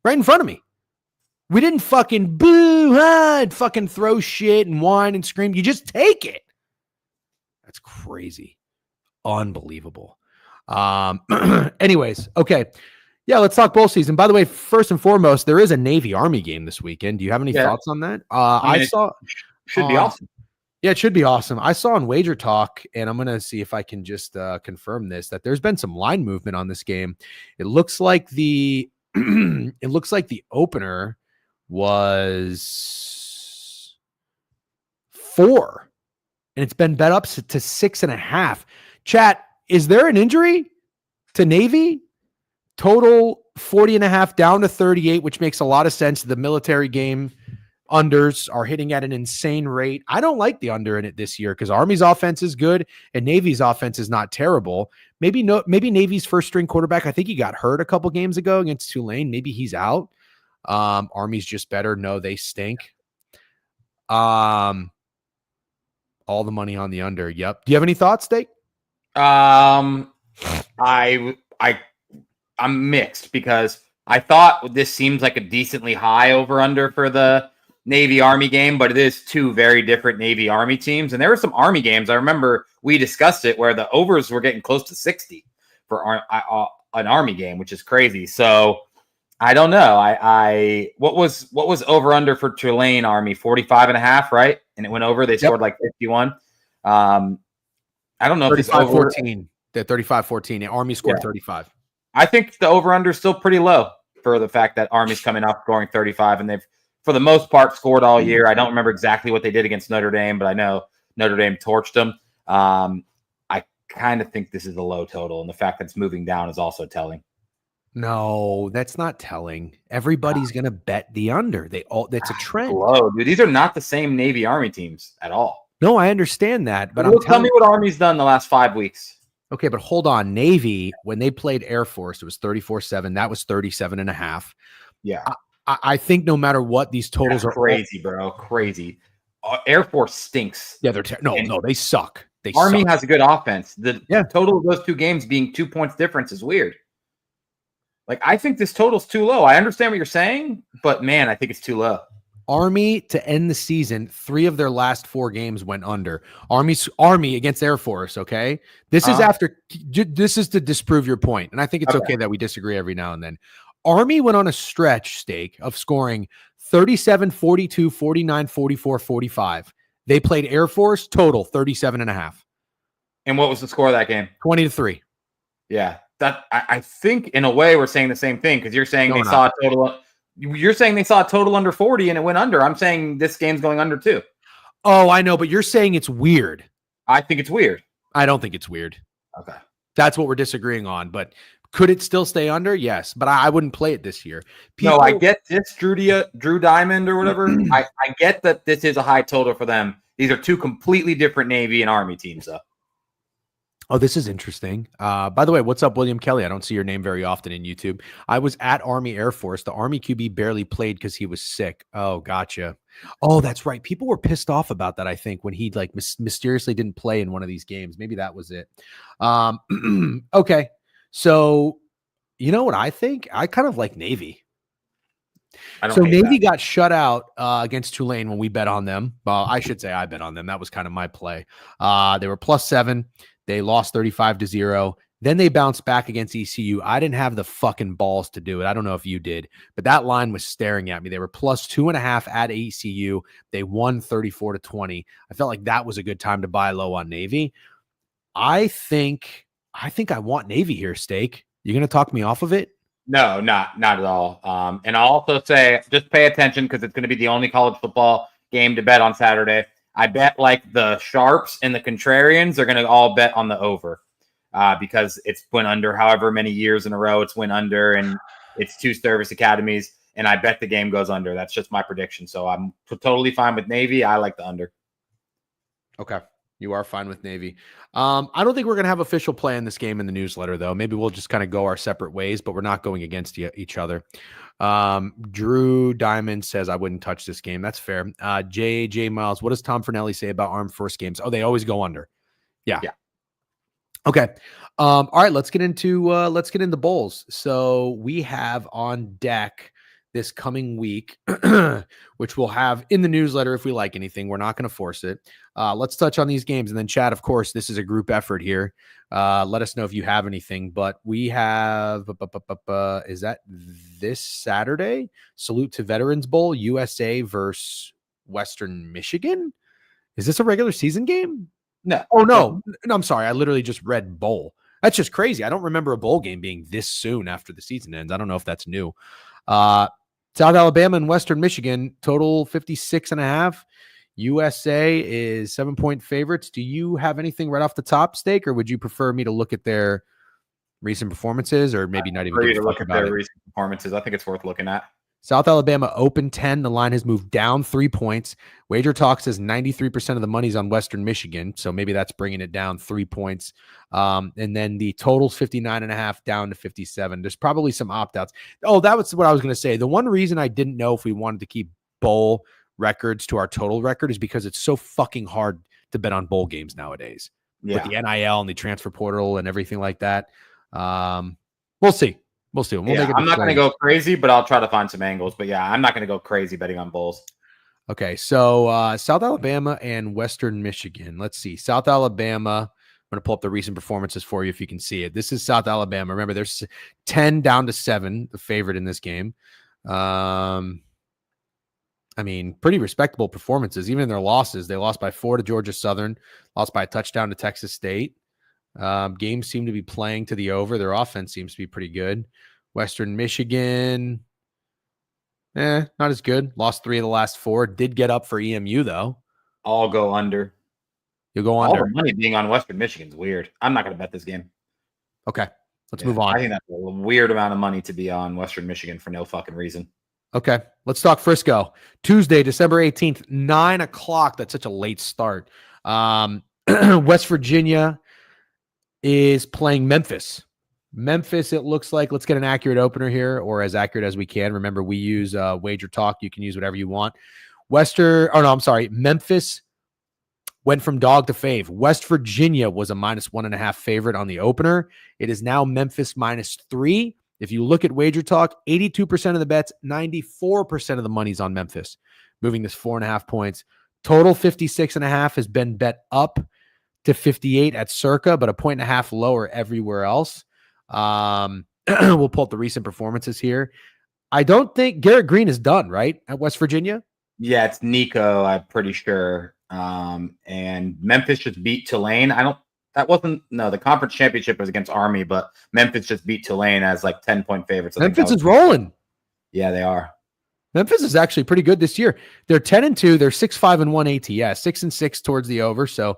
Right in front of me. We didn't fucking boo, and fucking throw shit and whine and scream. You just take it. That's crazy. Unbelievable. Anyways, okay. Yeah, let's talk bowl season. By the way, first and foremost, there is a Navy Army game this weekend. Do you have any thoughts on that? I saw. Should be awesome. Yeah, it should be awesome. I saw on Wager Talk, and I'm gonna see if I can just confirm this, that there's been some line movement on this game. It looks like the opener was 4, and it's been bet up to 6.5. Chat, is there an injury to Navy? Total 40.5 down to 38, which makes a lot of sense. The military game unders are hitting at an insane rate. I don't like the under in it this year because Army's offense is good and Navy's offense is not terrible. Maybe Navy's first string quarterback, I think he got hurt a couple games ago against Tulane. Maybe he's out. Army's just better. No, they stink. All the money on the under. Yep. Do you have any thoughts, Steak? I'm mixed because I thought this seems like a decently high over-under for the Navy-Army game, but it is two very different Navy-Army teams. And there were some Army games, I remember we discussed it, where the overs were getting close to 60 for an Army game, which is crazy. So I don't know. What was over-under for Tulane Army? 45.5, right? And it went over. They scored like 51. I don't know if it's over. 14. The 35-14. Army scored 35. I think the over-under is still pretty low for the fact that Army's coming up scoring 35, and they've, for the most part, scored all year. I don't remember exactly what they did against Notre Dame, but I know Notre Dame torched them. I kind of think this is a low total, and the fact that it's moving down is also telling. No, that's not telling. Everybody's going to bet the under. That's a trend. Low, dude. These are not the same Navy Army teams at all. No, I understand that, but tell me what Army's done the last 5 weeks. Okay, but hold on. Navy, when they played Air Force, it was 34-7. That was 37.5. Yeah. I think no matter what, these totals are crazy, bro. Crazy. Air Force stinks. Yeah, they're no, they suck. Army has a good offense. The total of those two games being 2 points difference is weird. Like, I think this total's too low. I understand what you're saying, but man, I think it's too low. Army to end the season, 3 of their last 4 games went under. Army against Air Force, okay? This is this is to disprove your point, and I think it's okay that we disagree every now and then. Army went on a stretch, Steak, of scoring 37, 42, 49, 44, 45. They played Air Force, total 37.5. And what was the score of that game? 20-3. Yeah. That I think in a way we're saying the same thing, because you're saying they saw a total. You're saying they saw a total under 40 and it went under. I'm saying this game's going under too. Oh, I know, but you're saying it's weird. I think it's weird. I don't think it's weird. Okay. That's what we're disagreeing on. But could it still stay under? Yes, but I wouldn't play it this year. No, I get this, Drew Diamond or whatever. I get that this is a high total for them. These are 2 completely different Navy and Army teams, though. Oh, this is interesting. By the way, what's up, William Kelly? I don't see your name very often in YouTube. I was at Army Air Force. The Army QB barely played because he was sick. Oh, gotcha. Oh, that's right. People were pissed off about that, I think, when he like mysteriously didn't play in one of these games. Maybe that was it. Okay. So, you know what I think? I kind of like Navy. Navy got shut out against Tulane when we bet on them. Well, I should say I bet on them. That was kind of my play. They were +7. They lost 35-0. Then they bounced back against ECU. I didn't have the fucking balls to do it. I don't know if you did, but that line was staring at me. They were +2.5 at ECU. They won 34-20. I felt like that was a good time to buy low on Navy. I think I want Navy here, Steak. You going to talk me off of it? No, not at all. And I'll also say, just pay attention because it's going to be the only college football game to bet on Saturday. I bet like the sharps and the contrarians are going to all bet on the over because it's went under however many years in a row it's went under, and it's 2 service academies, and I bet the game goes under. That's just my prediction. So I'm totally fine with Navy. I like the under. Okay. You are fine with Navy. I don't think we're going to have official play in this game in the newsletter, though. Maybe we'll just kind of go our separate ways, but we're not going against each other. Drew Diamond says, I wouldn't touch this game. That's fair. J Miles, what does Tom Fernelli say about Armed Force games? Oh, they always go under. Yeah. Okay. All right, let's get into bowls. So we have on deck this coming week, which we'll have in the newsletter if we like anything. We're not going to force it. Let's touch on these games. And then, Chad, of course, this is a group effort here. Let us know if you have anything. But we have, is that this Saturday? Salute to Veterans Bowl, USA versus Western Michigan. Is this a regular season game? No. Oh, no. I'm sorry. I literally just read bowl. That's just crazy. I don't remember a bowl game being this soon after the season ends. I don't know if that's new. South Alabama and Western Michigan, total 56.5. USA is 7-point favorites. Do you have anything right off the top, Steak, or would you prefer me to look at their recent performances, or maybe not even look at their recent performances? I think it's worth looking at. South Alabama open 10. The line has moved down 3 points. Wager Talk says 93% of the money's on Western Michigan, so maybe that's bringing it down 3 points. And then the total's 59.5 down to 57. There's probably some opt-outs. Oh, that was what I was going to say. The one reason I didn't know if we wanted to keep bowl records to our total record is because it's so fucking hard to bet on bowl games nowadays. Yeah. With the NIL and the transfer portal and everything like that. We'll see. We'll see. I'm not going to go crazy, but I'll try to find some angles. But yeah, I'm not going to go crazy betting on Bulls. Okay, so South Alabama and Western Michigan. Let's see. South Alabama. I'm going to pull up the recent performances for you if you can see it. This is South Alabama. Remember, there's 10 down to 7, the favorite in this game. I mean, pretty respectable performances. Even in their losses, they lost by 4 to Georgia Southern, lost by a touchdown to Texas State. Games seem to be playing to the over. Their offense seems to be pretty good. Western Michigan, not as good. Lost 3 of the last 4. Did get up for EMU, though. I'll go under. You'll go under. All the money being on Western Michigan's weird. I'm not going to bet this game. Okay, let's move on. I think that's a weird amount of money to be on Western Michigan for no fucking reason. Okay, let's talk Frisco. Tuesday, December 18th, 9 o'clock. That's such a late start. West Virginia is playing Memphis. Memphis, it looks like. Let's get an accurate opener here, or as accurate as we can. Remember, we use Wager Talk. You can use whatever you want. Memphis went from dog to fave. West Virginia was a -1.5 favorite on the opener. It is now Memphis -3. If you look at Wager Talk, 82% of the bets, 94% of the money's on Memphis. moving this 4.5 points. Total 56.5 has been bet up to 58 at Circa, but a 1.5 lower everywhere else. We'll pull up the recent performances here. I don't think Garrett Green is done, right, at West Virginia? Yeah, it's Nico, I'm pretty sure. And Memphis just beat Tulane. The conference championship was against Army, but Memphis just beat Tulane as like 10-point favorites. Memphis is rolling. Yeah, they are. Memphis is actually pretty good this year. They're 10-2. They're 6-5-1 ATS, 6-6 towards the over. So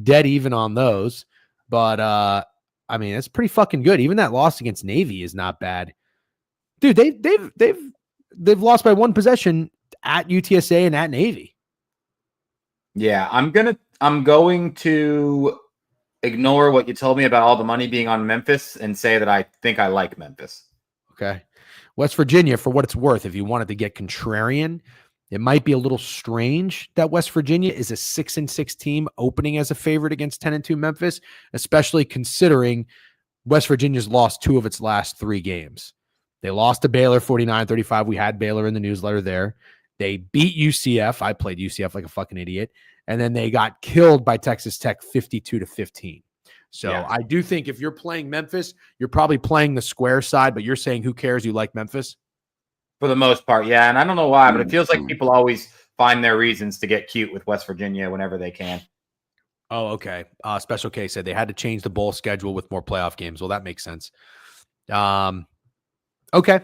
dead even on those. But I mean, it's pretty fucking good. Even that loss against Navy is not bad. Dude, they've lost by one possession at UTSA and at Navy. Yeah, I'm going to ignore what you told me about all the money being on Memphis and say that I think I like Memphis. Okay. West Virginia, for what it's worth, if you wanted to get contrarian, it might be a little strange that West Virginia is a 6-6 team opening as a favorite against 10-2 Memphis, especially considering West Virginia's lost 2 of its last 3 games. They lost to Baylor 49-35. We had Baylor in the newsletter there. They beat UCF. I played UCF like a fucking idiot. And then they got killed by Texas Tech 52-15. So yeah. I do think if you're playing Memphis, you're probably playing the square side, but you're saying who cares? You like Memphis? For the most part, yeah. And I don't know why, but it feels like people always find their reasons to get cute with West Virginia whenever they can. Oh, okay. Special K said they had to change the bowl schedule with more playoff games. Well, that makes sense. Okay.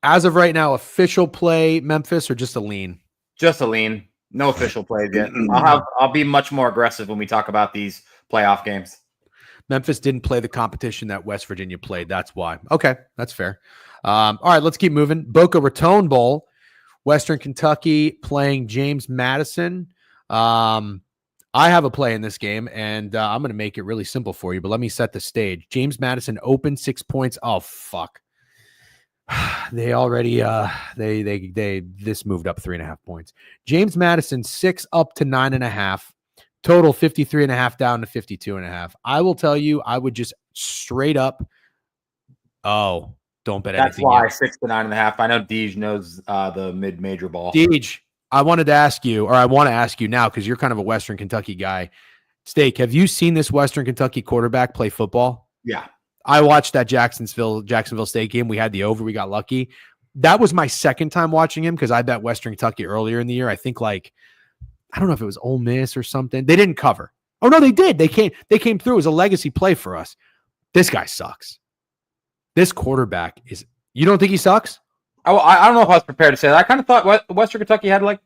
As of right now, official play Memphis or just a lean? Just a lean. No official plays yet. I'll be much more aggressive when we talk about these playoff games. Memphis didn't play the competition that West Virginia played. That's why. Okay, that's fair. All right, let's keep moving. Boca Raton Bowl, Western Kentucky playing James Madison. I have a play in this game, and I'm going to make it really simple for you, but let me set the stage. James Madison open 6 points. Oh, fuck. They already this moved up 3.5 points. James Madison 6 up to 9.5. Total 53.5 down to 52.5. I will tell you, I would just straight up. Oh, don't bet anything. That's why 6 to 9.5. I know Deej knows the mid-major ball. Deej, I want to ask you now because you're kind of a Western Kentucky guy. Steak, have you seen this Western Kentucky quarterback play football? Yeah. I watched that Jacksonville State game. We had the over. We got lucky. That was my second time watching him because I bet Western Kentucky earlier in the year. I think I don't know if it was Ole Miss or something. They didn't cover. Oh no, they did. They came through as a legacy play for us. This guy sucks. This quarterback is. You don't think he sucks? I don't know if I was prepared to say that. I kind of thought Western Kentucky had like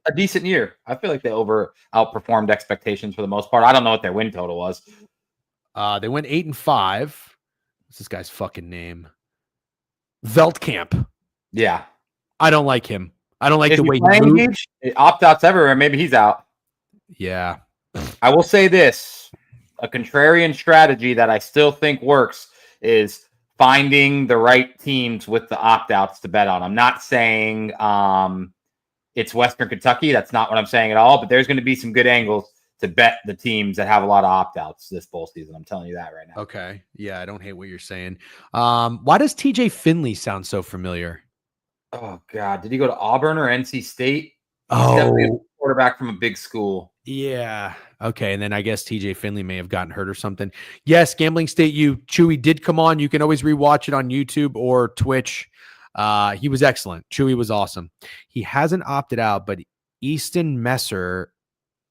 a decent year. I feel like they outperformed expectations for the most part. I don't know what their win total was. They went 8-5. What's this guy's fucking name? Veldkamp. Yeah. I don't like him. I don't like the way he moves. Opt-outs everywhere. Maybe he's out. Yeah. I will say this. A contrarian strategy that I still think works is finding the right teams with the opt-outs to bet on. I'm not saying it's Western Kentucky. That's not what I'm saying at all. But there's going to be some good angles to bet the teams that have a lot of opt-outs this bowl season. I'm telling you that right now. Okay. Yeah, I don't hate what you're saying. Why does TJ Finley sound so familiar? Oh, God. Did he go to Auburn or NC State? Oh. Definitely a quarterback from a big school. Yeah. Okay. And then I guess TJ Finley may have gotten hurt or something. Yes, Gambling State U. Chewy did come on. You can always rewatch it on YouTube or Twitch. He was excellent. Chewy was awesome. He hasn't opted out, but Easton Messer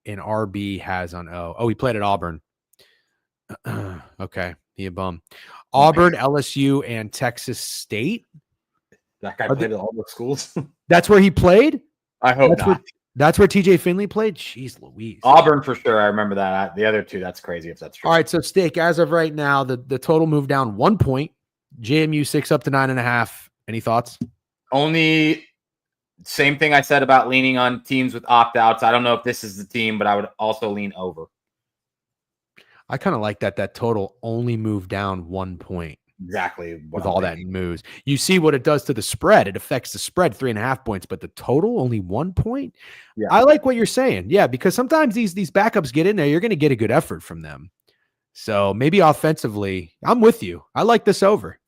in RB has on O. Oh, he played at Auburn. Okay. He a bum. Auburn, LSU, and Texas State. That guy played at all the schools. That's where he played? I hope not. That's where TJ Finley played? Jeez Louise. Auburn for sure. I remember that. The other two, that's crazy if that's true. All right, so Steak, as of right now, the total moved down 1 point. JMU 6 up to 9.5. Any thoughts? Only same thing I said about leaning on teams with opt-outs. I don't know if this is the team, but I would also lean over. I kind of like that total only moved down 1 point. Exactly. With all that moves. You see what it does to the spread. It affects the spread 3.5 points, but the total only 1 point. Yeah. I like what you're saying. Yeah, because sometimes these backups get in there. You're going to get a good effort from them. So maybe offensively, I'm with you. I like this over.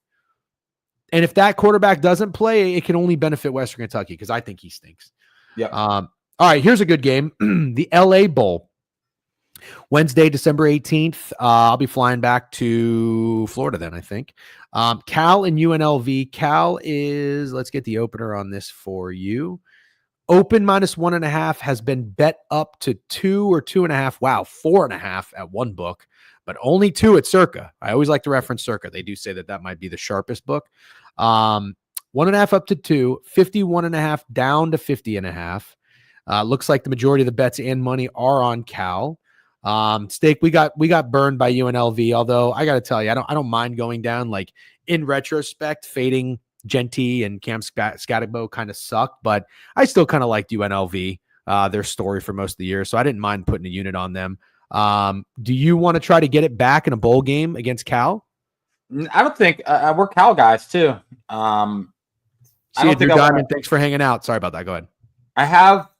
And if that quarterback doesn't play, it can only benefit Western Kentucky because I think he stinks. Yep. All right, here's a good game. The LA Bowl. Wednesday, December 18th. I'll be flying back to Florida then, I think. Cal and UNLV. Cal is, let's get the opener on this for you. Open -1.5 has been bet up to 2 or 2.5. Wow, 4.5 at one book, but only 2 at Circa. I always like to reference Circa. They do say that might be the sharpest book. 1.5 up to 2, 51.5 down to 50.5. Looks like the majority of the bets and money are on Cal. Steak, we got burned by UNLV, although I got to tell you, I don't mind going down. Like, in retrospect, fading Genty and Cam Scatterbo kind of sucked, but I still kind of liked UNLV, their story for most of the year, so I didn't mind putting a unit on them. Do you want to try to get it back in a bowl game against Cal? I don't think we're Cal guys too. I don't think Diamond, thanks for hanging out. Sorry about that. Go ahead. I have.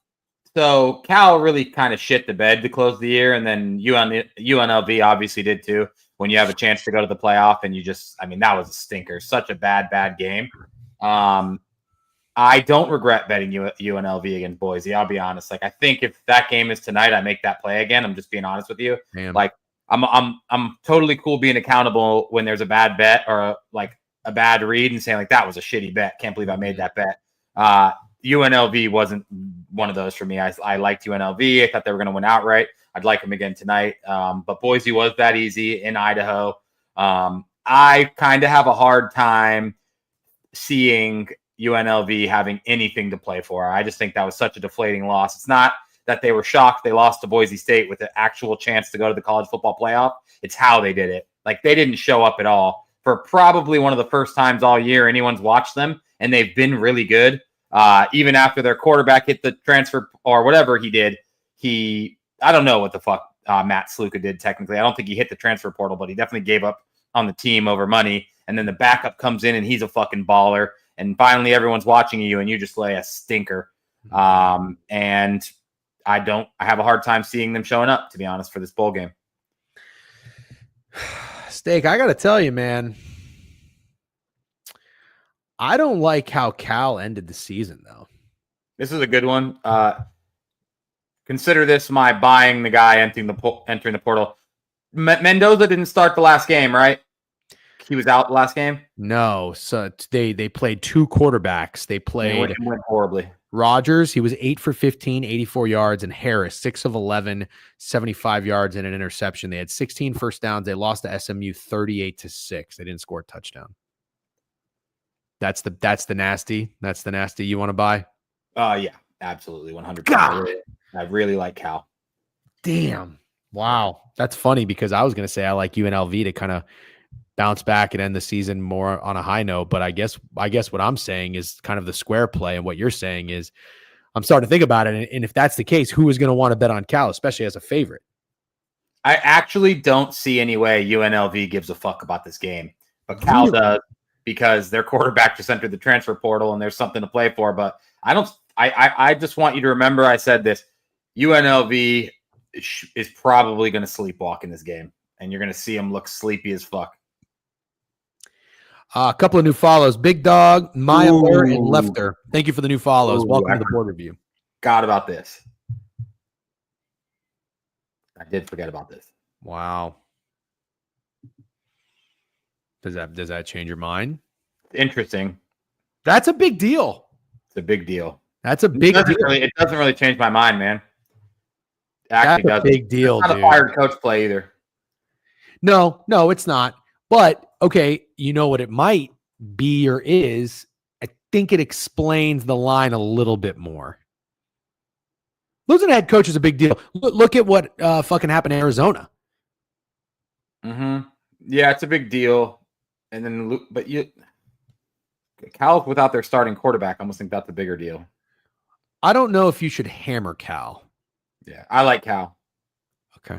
So Cal really kind of shit the bed to close the year, and then UNLV obviously did too. When you have a chance to go to the playoff, and that was a stinker. Such a bad game. I don't regret betting UNLV against Boise. I'll be honest. Like, I think if that game is tonight, I make that play again. I'm just being honest with you. Damn. Like, I'm totally cool being accountable when there's a bad bet or a bad read and saying like that was a shitty bet. Can't believe I made that bet. UNLV wasn't one of those for me. I liked UNLV. I thought they were going to win outright. I'd like them again tonight. But Boise was that easy in Idaho. I kind of have a hard time seeing UNLV having anything to play for. I just think that was such a deflating loss. It's not that they were shocked they lost to Boise State with an actual chance to go to the college football playoff. It's how they did it. Like, they didn't show up at all for probably one of the first times all year anyone's watched them, and they've been really good. Even after their quarterback hit the transfer or whatever he did, I don't know what the fuck Matt Sluka did technically. I don't think he hit the transfer portal, but he definitely gave up on the team over money. And then the backup comes in and he's a fucking baller. And finally everyone's watching you and you just lay a stinker. And I have a hard time seeing them showing up, to be honest, for this bowl game. Steak, I got to tell you, man, I don't like how Cal ended the season, though. This is a good one. Consider this my buying the guy entering the portal. Mendoza didn't start the last game, right? He was out the last game? No. So they played 2 quarterbacks. They played It went horribly. Rogers, he was 8 for 15, 84 yards, and Harris, 6 of 11, 75 yards and an interception. They had 16 first downs. They lost to SMU 38-6. They didn't score a touchdown. That's the nasty. That's the nasty you want to buy? Yeah, absolutely. 100%. God. I really like Cal. Damn. Wow. That's funny because I was going to say I like UNLV to kind of bounce back and end the season more on a high note. But I guess what I'm saying is kind of the square play. And what you're saying is I'm starting to think about it. And if that's the case, who is going to want to bet on Cal, especially as a favorite? I actually don't see any way UNLV gives a fuck about this game, but Cal does, because their quarterback just entered the transfer portal and there's something to play for. But I just want you to remember I said this. UNLV is probably going to sleepwalk in this game, and you're going to see them look sleepy as fuck. A couple of new follows. Big Dog, Myler, and Lefter. Thank you for the new follows. Welcome to the board review. Forgot about this. I did forget about this. Wow. Does that change your mind? Interesting. That's a big deal. It's a big deal. That's a big deal. It doesn't really change my mind, man. That's a big deal, dude. It's not a fired coach play either. No, it's not. But, okay, you know what it might be or is? I think it explains the line a little bit more. Losing a head coach is a big deal. Look at what fucking happened in Arizona. Mm-hmm. Yeah, it's a big deal. And then, but Cal without their starting quarterback, I almost think that's a bigger deal. I don't know if you should hammer Cal. Yeah, I like Cal. Okay.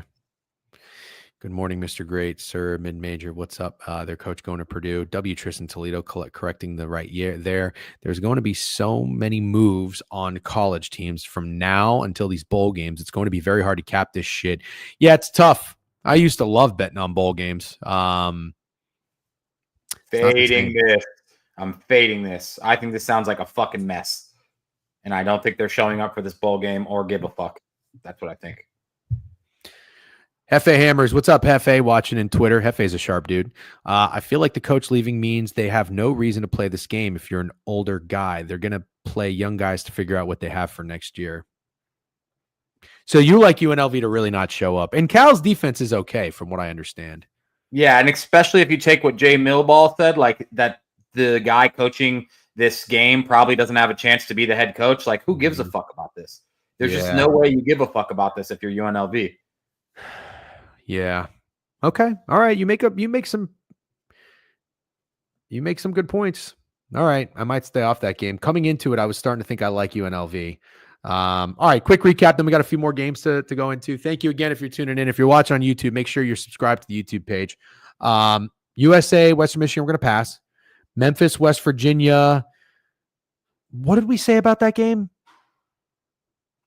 Good morning, Mr. Great, sir. Mid-major, what's up? Their coach going to Purdue. W. Tristan Toledo correcting the right year there. There's going to be so many moves on college teams from now until these bowl games. It's going to be very hard to cap this shit. Yeah, it's tough. I used to love betting on bowl games. Fading this. I'm fading this. I think this sounds like a fucking mess. And I don't think they're showing up for this bowl game or give a fuck. That's what I think. Hefe Hammers, what's up, Hefe? Watching in Twitter. Hefe's a sharp dude. I feel like the coach leaving means they have no reason to play this game if you're an older guy. They're going to play young guys to figure out what they have for next year. So you like UNLV to really not show up. And Cal's defense is okay, from what I understand. Yeah, and especially if you take what Jay Millball said, like that the guy coaching this game probably doesn't have a chance to be the head coach. Like, who gives a fuck about this? There's just no way you give a fuck about this if you're UNLV. Yeah. Okay. All right. You make some good points. All right. I might stay off that game. Coming into it, I was starting to think I like UNLV. All right. Quick recap. Then we got a few more games to go into. Thank you again if you're tuning in. If you're watching on YouTube, make sure you're subscribed to the YouTube page. USA, Western Michigan, we're going to pass. Memphis, West Virginia. What did we say about that game?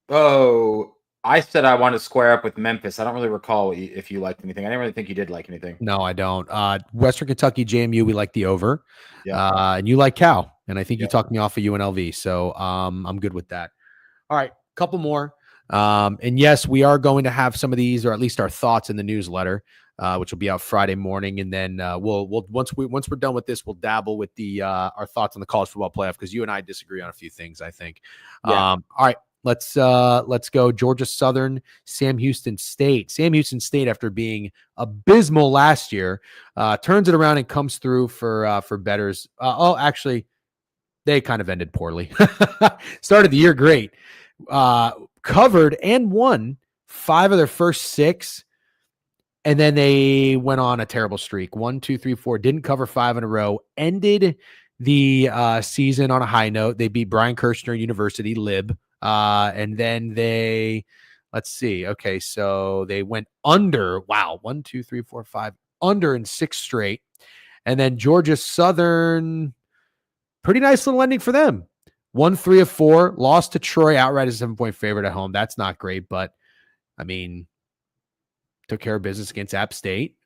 Oh, I said I wanted to square up with Memphis. I don't really recall if you liked anything. I didn't really think you did like anything. No, I don't. Western Kentucky, JMU, we like the over. Yeah. And you like Cal. And I think you talked me off of UNLV. So I'm good with that. All right. Couple more. And yes, we are going to have some of these, or at least our thoughts in the newsletter, which will be out Friday morning. And then we'll once we're done with this, we'll dabble with the our thoughts on the college football playoff, because you and I disagree on a few things, I think. Yeah. All right. Let's go. Georgia Southern, Sam Houston State. Sam Houston State, after being abysmal last year, turns it around and comes through for bettors. Actually, they kind of ended poorly. Started the year great. Covered and won 5 of their first 6. And then they went on a terrible streak. 1, 2, 3, 4. Didn't cover 5 in a row. Ended the season on a high note. They beat Brian Kirshner University, Lib. And then let's see. Okay, so they went under. Wow. 1, 2, 3, 4, 5. Under in 6 straight. And then Georgia Southern, pretty nice little ending for them. 1, 3 of 4. Lost to Troy outright as a 7-point favorite at home. That's not great, but I mean, took care of business against App State.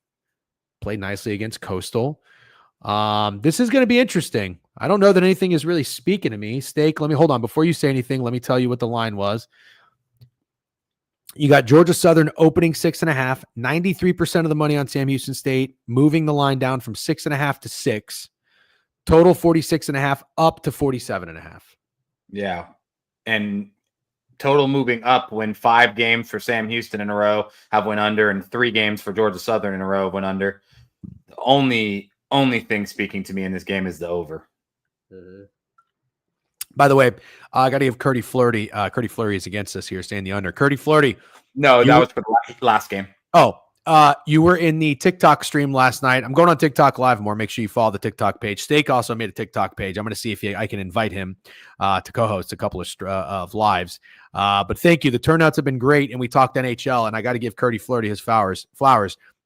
Played nicely against Coastal. This is going to be interesting. I don't know that anything is really speaking to me. Steak, let me hold on. Before you say anything, let me tell you what the line was. You got Georgia Southern opening 6.5, 93% of the money on Sam Houston State, moving the line down from 6.5 to 6. Total 46.5 up to 47.5. Yeah. And total moving up when 5 games for Sam Houston in a row have went under, and 3 games for Georgia Southern in a row went under. The only thing speaking to me in this game is the over. By the way, I got to give Curdy Flirty. Curdy Flurry is against us here, saying the under. Curdy Flirty. No, that was for the last game. Oh, you were in the TikTok stream last night. I'm going on TikTok live more. Make sure you follow the TikTok page. Steak also made a TikTok page. I'm going to see if I can invite him to co-host a couple of lives. But thank you. The turnouts have been great, and we talked NHL, and I got to give Curdy Flirty his flowers.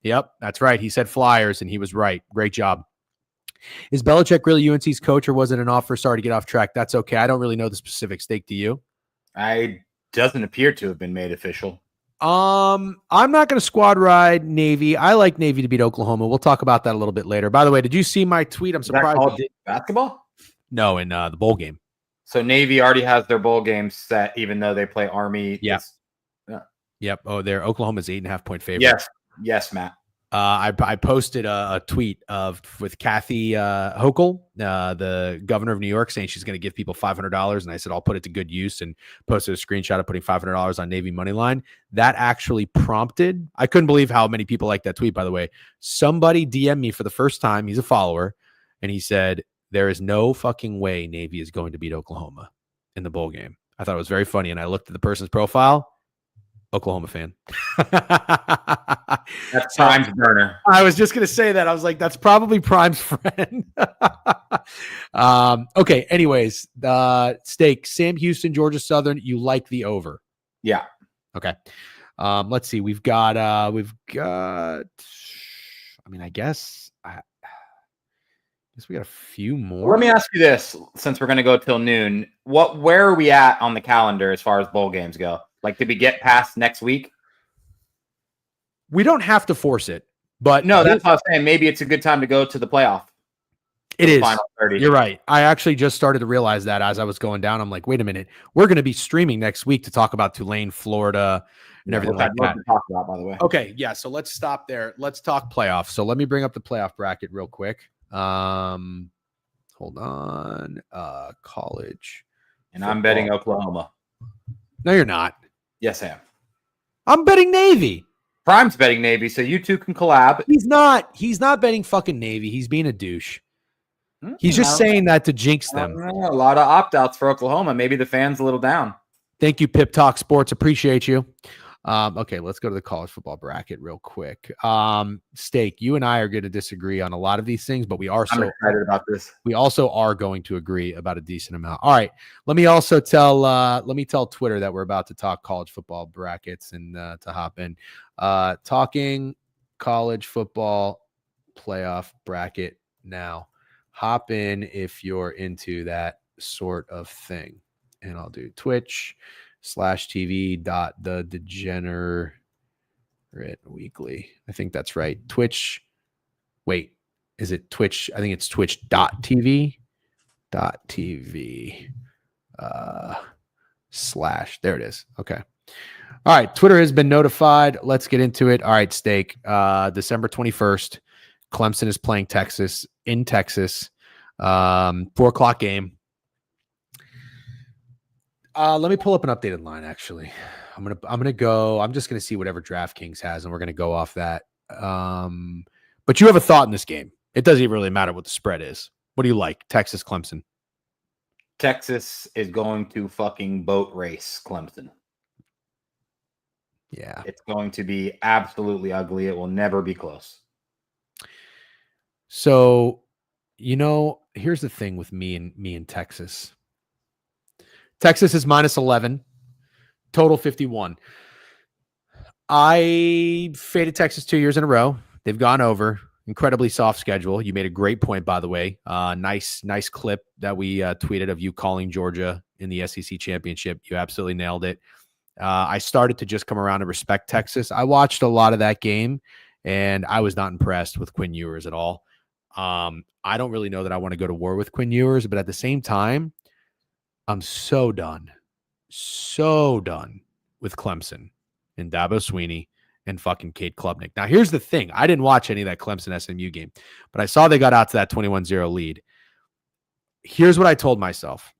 Yep, that's right. He said Flyers, and he was right. Great job. Is Belichick really UNC's coach, or was it an offer? Sorry to get off track. That's okay. I don't really know the specific stake. Do you? Doesn't appear to have been made official. I'm not going to squad ride Navy. I like Navy to beat Oklahoma. We'll talk about that a little bit later. By the way, did you see my tweet? I'm surprised. Is that basketball? No, in the bowl game. So Navy already has their bowl game set, even though they play Army. Yeah. Yep. Oh, Oklahoma's 8.5-point favorite. Yes, Matt. I posted a tweet with Kathy Hochul, the governor of New York, saying she's going to give people $500, and I said I'll put it to good use, and posted a screenshot of putting $500 on Navy money line. That actually prompted. I couldn't believe how many people liked that tweet. By the way, somebody DM'd me for the first time. He's a follower, and he said there is no fucking way Navy is going to beat Oklahoma in the bowl game. I thought it was very funny, and I looked at the person's profile. Oklahoma fan. That's Prime's burner. I was just going to say that. I was like, that's probably Prime's friend. Okay. Anyways, Steak, Sam Houston, Georgia Southern. You like the over? Yeah. Okay. Let's see. We've got, I mean, I guess we got a few more. Let me ask you this, since we're going to go till noon. Where are we at on the calendar as far as bowl games go? Like, did we get past next week? We don't have to force it, but no, that's what I was saying. Maybe it's a good time to go to the playoff. It is. Final 30. You're right. I actually just started to realize that as I was going down. I'm like, wait a minute. We're going to be streaming next week to talk about Tulane, Florida, and everything which like I'd love that. to talk about, by the way. Okay. Yeah. So let's stop there. Let's talk playoffs. So let me bring up the playoff bracket real quick. Hold on. College. And football. I'm betting Oklahoma. No, you're not. Yes, I am. I'm betting Navy. Prime's betting Navy, so you two can collab. He's not. He's not betting fucking Navy. He's being a douche. He's just saying that to jinx them. A lot of opt-outs for Oklahoma. Maybe the fans a little down. Thank you, Pip Talk Sports. Appreciate you. Okay, let's go to the college football bracket real quick. Steak, you and I are going to disagree on a lot of these things, but I'm excited about this. We also are going to agree about a decent amount. All right. Let me also tell Twitter that we're about to talk college football brackets and to hop in. Talking college football playoff bracket now. Hop in if you're into that sort of thing. And I'll do twitch.tv.thedegenerate weekly. I think that's right. Twitch. Wait, is it Twitch? I think it's twitch.tv. .tv / there it is. Okay. All right. Twitter has been notified. Let's get into it. All right, Steak. December 21st. Clemson is playing Texas in Texas. 4:00 game. Let me pull up an updated line. Actually, I'm just gonna see whatever DraftKings has, and we're gonna go off that. But you have a thought in this game. It doesn't even really matter what the spread is. What do you like? Texas, Clemson. Texas is going to fucking boat race Clemson. Yeah, it's going to be absolutely ugly. It will never be close. So, here's the thing with me and Texas. Texas is -11, total 51. I faded Texas 2 years in a row. They've gone over. Incredibly soft schedule. You made a great point, by the way. Nice clip that we tweeted of you calling Georgia in the SEC championship. You absolutely nailed it. I started to just come around to respect Texas. I watched a lot of that game, and I was not impressed with Quinn Ewers at all. I don't really know that I want to go to war with Quinn Ewers, but at the same time, I'm so done with Clemson and Dabo Swinney and fucking Cade Klubnik. Now, here's the thing. I didn't watch any of that Clemson SMU game, but I saw they got out to that 21-0 lead. Here's what I told myself.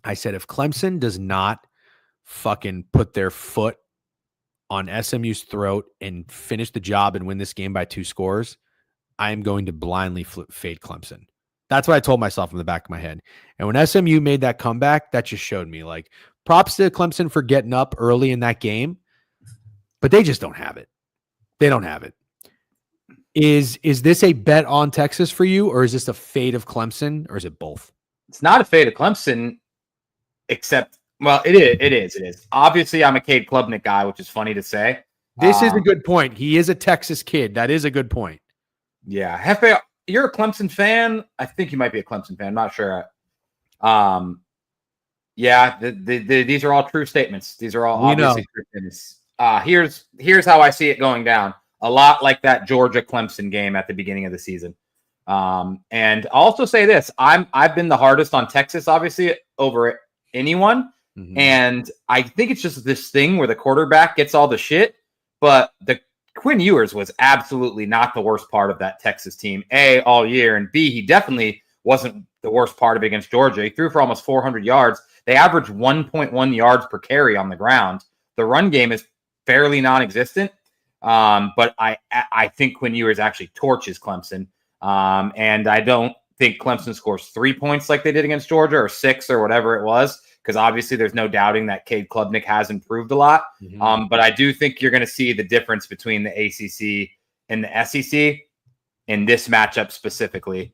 I said, if Clemson does not fucking put their foot on SMU's throat and finish the job and win this game by 2 scores, I am going to blindly fade Clemson. That's what I told myself in the back of my head. And when SMU made that comeback, that just showed me, like, props to Clemson for getting up early in that game, but they just don't have it. They don't have it. Is this a bet on Texas for you, or is this a fade of Clemson, or is it both? It's not a fade of Clemson, except, well, it is. Obviously, I'm a Cade Klubnik guy, which is funny to say. This is a good point. He is a Texas kid. That is a good point. Yeah. Hefe, you're a Clemson fan? I think you might be a Clemson fan. I'm not sure. Yeah, these are all true statements. These are all obviously true statements. Here's how I see it going down. A lot like that Georgia-Clemson game at the beginning of the season. And I'll also say this. I've been the hardest on Texas, obviously, over anyone. Mm-hmm. And I think it's just this thing where the quarterback gets all the shit, but the Quinn Ewers was absolutely not the worst part of that Texas team, A, all year, and B, he definitely wasn't the worst part of it against Georgia. He threw for almost 400 yards. They averaged 1.1 yards per carry on the ground. The run game is fairly non-existent, but I think Quinn Ewers actually torches Clemson, and I don't think Clemson scores 3 points like they did against Georgia, or 6 or whatever it was, because obviously there's no doubting that Cade Klubnik has improved a lot. Mm-hmm. But I do think you're going to see the difference between the ACC and the SEC in this matchup specifically.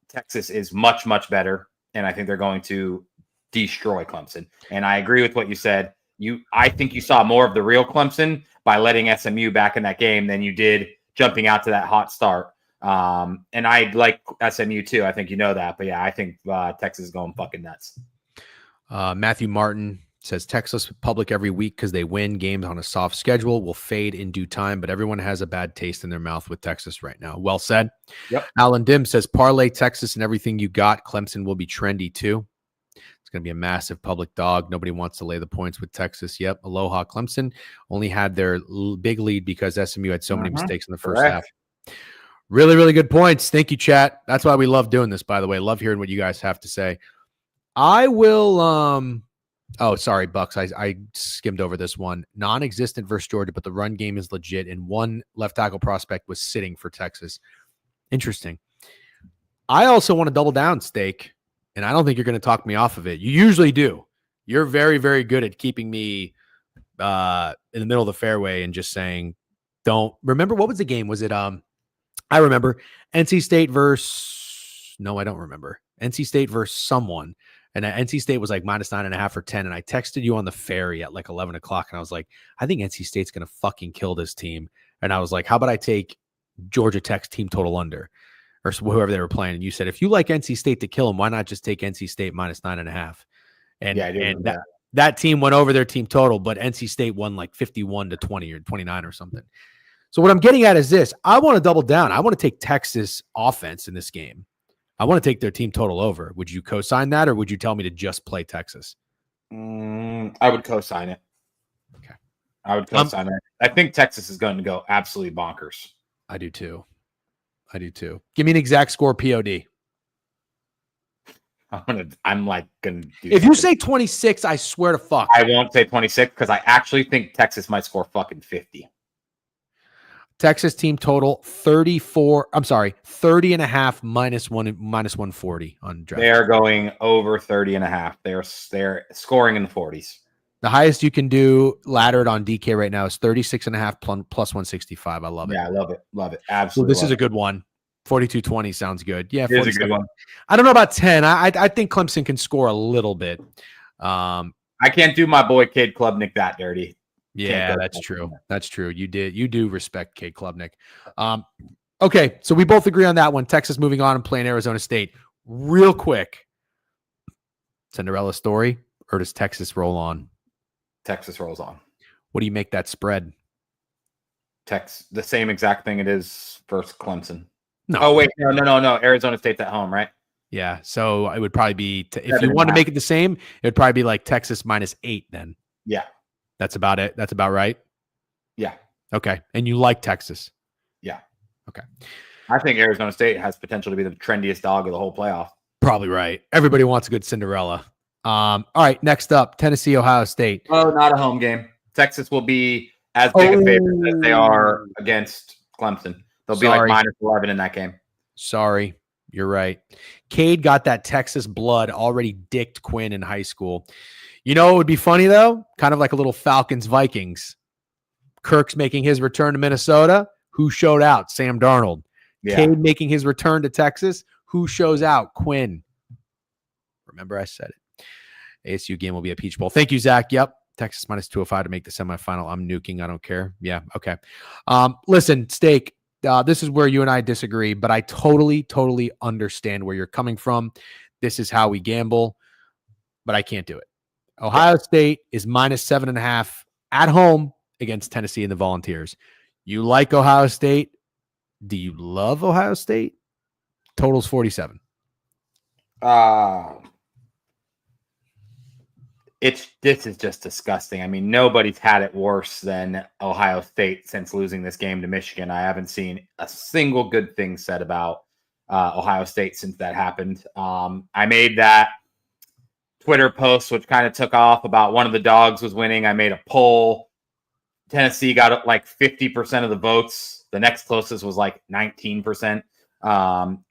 Texas is much, much better, and I think they're going to destroy Clemson. And I agree with what you said. I think you saw more of the real Clemson by letting SMU back in that game than you did jumping out to that hot start. And I like SMU too. I think you know that. But yeah, I think Texas is going fucking nuts. Matthew Martin Says Texas public every week because they win games on a soft schedule, will fade in due time, but everyone has a bad taste in their mouth with Texas right now. Well said. Yep. Alan Dim says parlay Texas and everything you got. Clemson will be trendy too. It's going to be a massive public dog. Nobody wants to lay the points with Texas. Yep. Aloha. Clemson only had their big lead because SMU had so many mistakes in the first half. Really, really good points. Thank you, chat. That's why we love doing this, by the way. Love hearing what you guys have to say. I will oh, sorry, Bucks. I skimmed over this one. Non-existent versus Georgia, but the run game is legit. And one left tackle prospect was sitting for Texas. Interesting. I also want to double down, Steak, and I don't think you're going to talk me off of it. You usually do. You're very, very good at keeping me in the middle of the fairway and just saying, don't remember. What was the game? Was it I remember NC State versus, no, I don't remember. NC State versus someone. And NC State was like -9.5 or 10. And I texted you on the ferry at like 11 o'clock. And I was like, I think NC State's going to fucking kill this team. And I was like, how about I take Georgia Tech's team total under or whoever they were playing? And you said, if you like NC State to kill them, why not just take NC State -9.5? And, yeah, and that team went over their team total, but NC State won like 51-20 or 29 or something. So what I'm getting at is this. I want to double down. I want to take Texas offense in this game. I want to take their team total over. Would you co-sign that, or would you tell me to just play Texas? I would co-sign it. Okay. I would co-sign it. I think Texas is going to go absolutely bonkers. I do too. Give me an exact score POD. I'm like gonna do if you say 26, I swear to fuck. I won't say 26 because I actually think Texas might score fucking 50. Texas team total 30.5 -140 on draft. They are going over 30.5. They're scoring in the 40s. The highest you can do laddered on DK right now is 36.5 plus 165. I love it. Yeah, I love it. Love it. Absolutely. This is a good one. 42-20 sounds good. Yeah, it is a good one. I don't know about 10. I think Clemson can score a little bit. I can't do my boy Cade Klubnik that dirty. Yeah, that's true. That's true. You do respect Cade Klubnik. Okay, so we both agree on that one. Texas moving on and playing Arizona State. Real quick. Cinderella story, or does Texas roll on? Texas rolls on. What do you make that spread? The same exact thing it is versus Clemson. No. Oh, wait. No. Arizona State's at home, right? Yeah. So it would probably be, if you want to make it the same, it would probably be like Texas -8 then. Yeah. That's about it. That's about right. Yeah. Okay. And you like Texas? Yeah. Okay. I think Arizona State has potential to be the trendiest dog of the whole playoff. Probably right. Everybody wants a good Cinderella. All right. Next up, Tennessee, Ohio State. Oh, not a home game. Texas will be as big a favorite as they are against Clemson. They'll be like -11 in that game. Sorry. You're right. Cade got that Texas blood, already dicked Quinn in high school. You know, it would be funny, though, kind of like a little Falcons-Vikings. Kirk's making his return to Minnesota. Who showed out? Sam Darnold. Yeah. Cade making his return to Texas. Who shows out? Quinn. Remember I said it. ASU game will be a Peach Bowl. Thank you, Zach. Yep. Texas -205 to make the semifinal. I'm nuking. I don't care. Yeah. Okay. Listen, Steak, this is where you and I disagree, but I totally understand where you're coming from. This is how we gamble, but I can't do it. Ohio State is -7.5 at home against Tennessee and the Volunteers. You like Ohio State? Do you love Ohio State? Total's 47. This is just disgusting. I mean, nobody's had it worse than Ohio State since losing this game to Michigan. I haven't seen a single good thing said about Ohio State since that happened. I made that Twitter post, which kind of took off, about one of the dogs was winning. I made a poll. Tennessee got like 50% of the votes. The next closest was like 19%.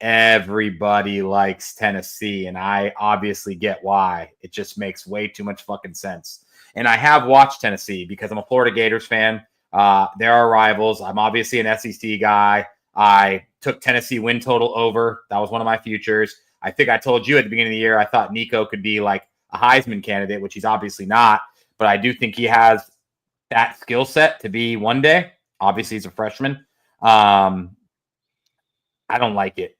Everybody likes Tennessee, and I obviously get why. It just makes way too much fucking sense. And I have watched Tennessee because I'm a Florida Gators fan. There are rivals. I'm obviously an SEC guy. I took Tennessee win total over. That was one of my futures. I think I told you at the beginning of the year I thought Nico could be like a Heisman candidate, which he's obviously not, but I do think he has that skill set to be one day. Obviously, he's a freshman. I don't like it.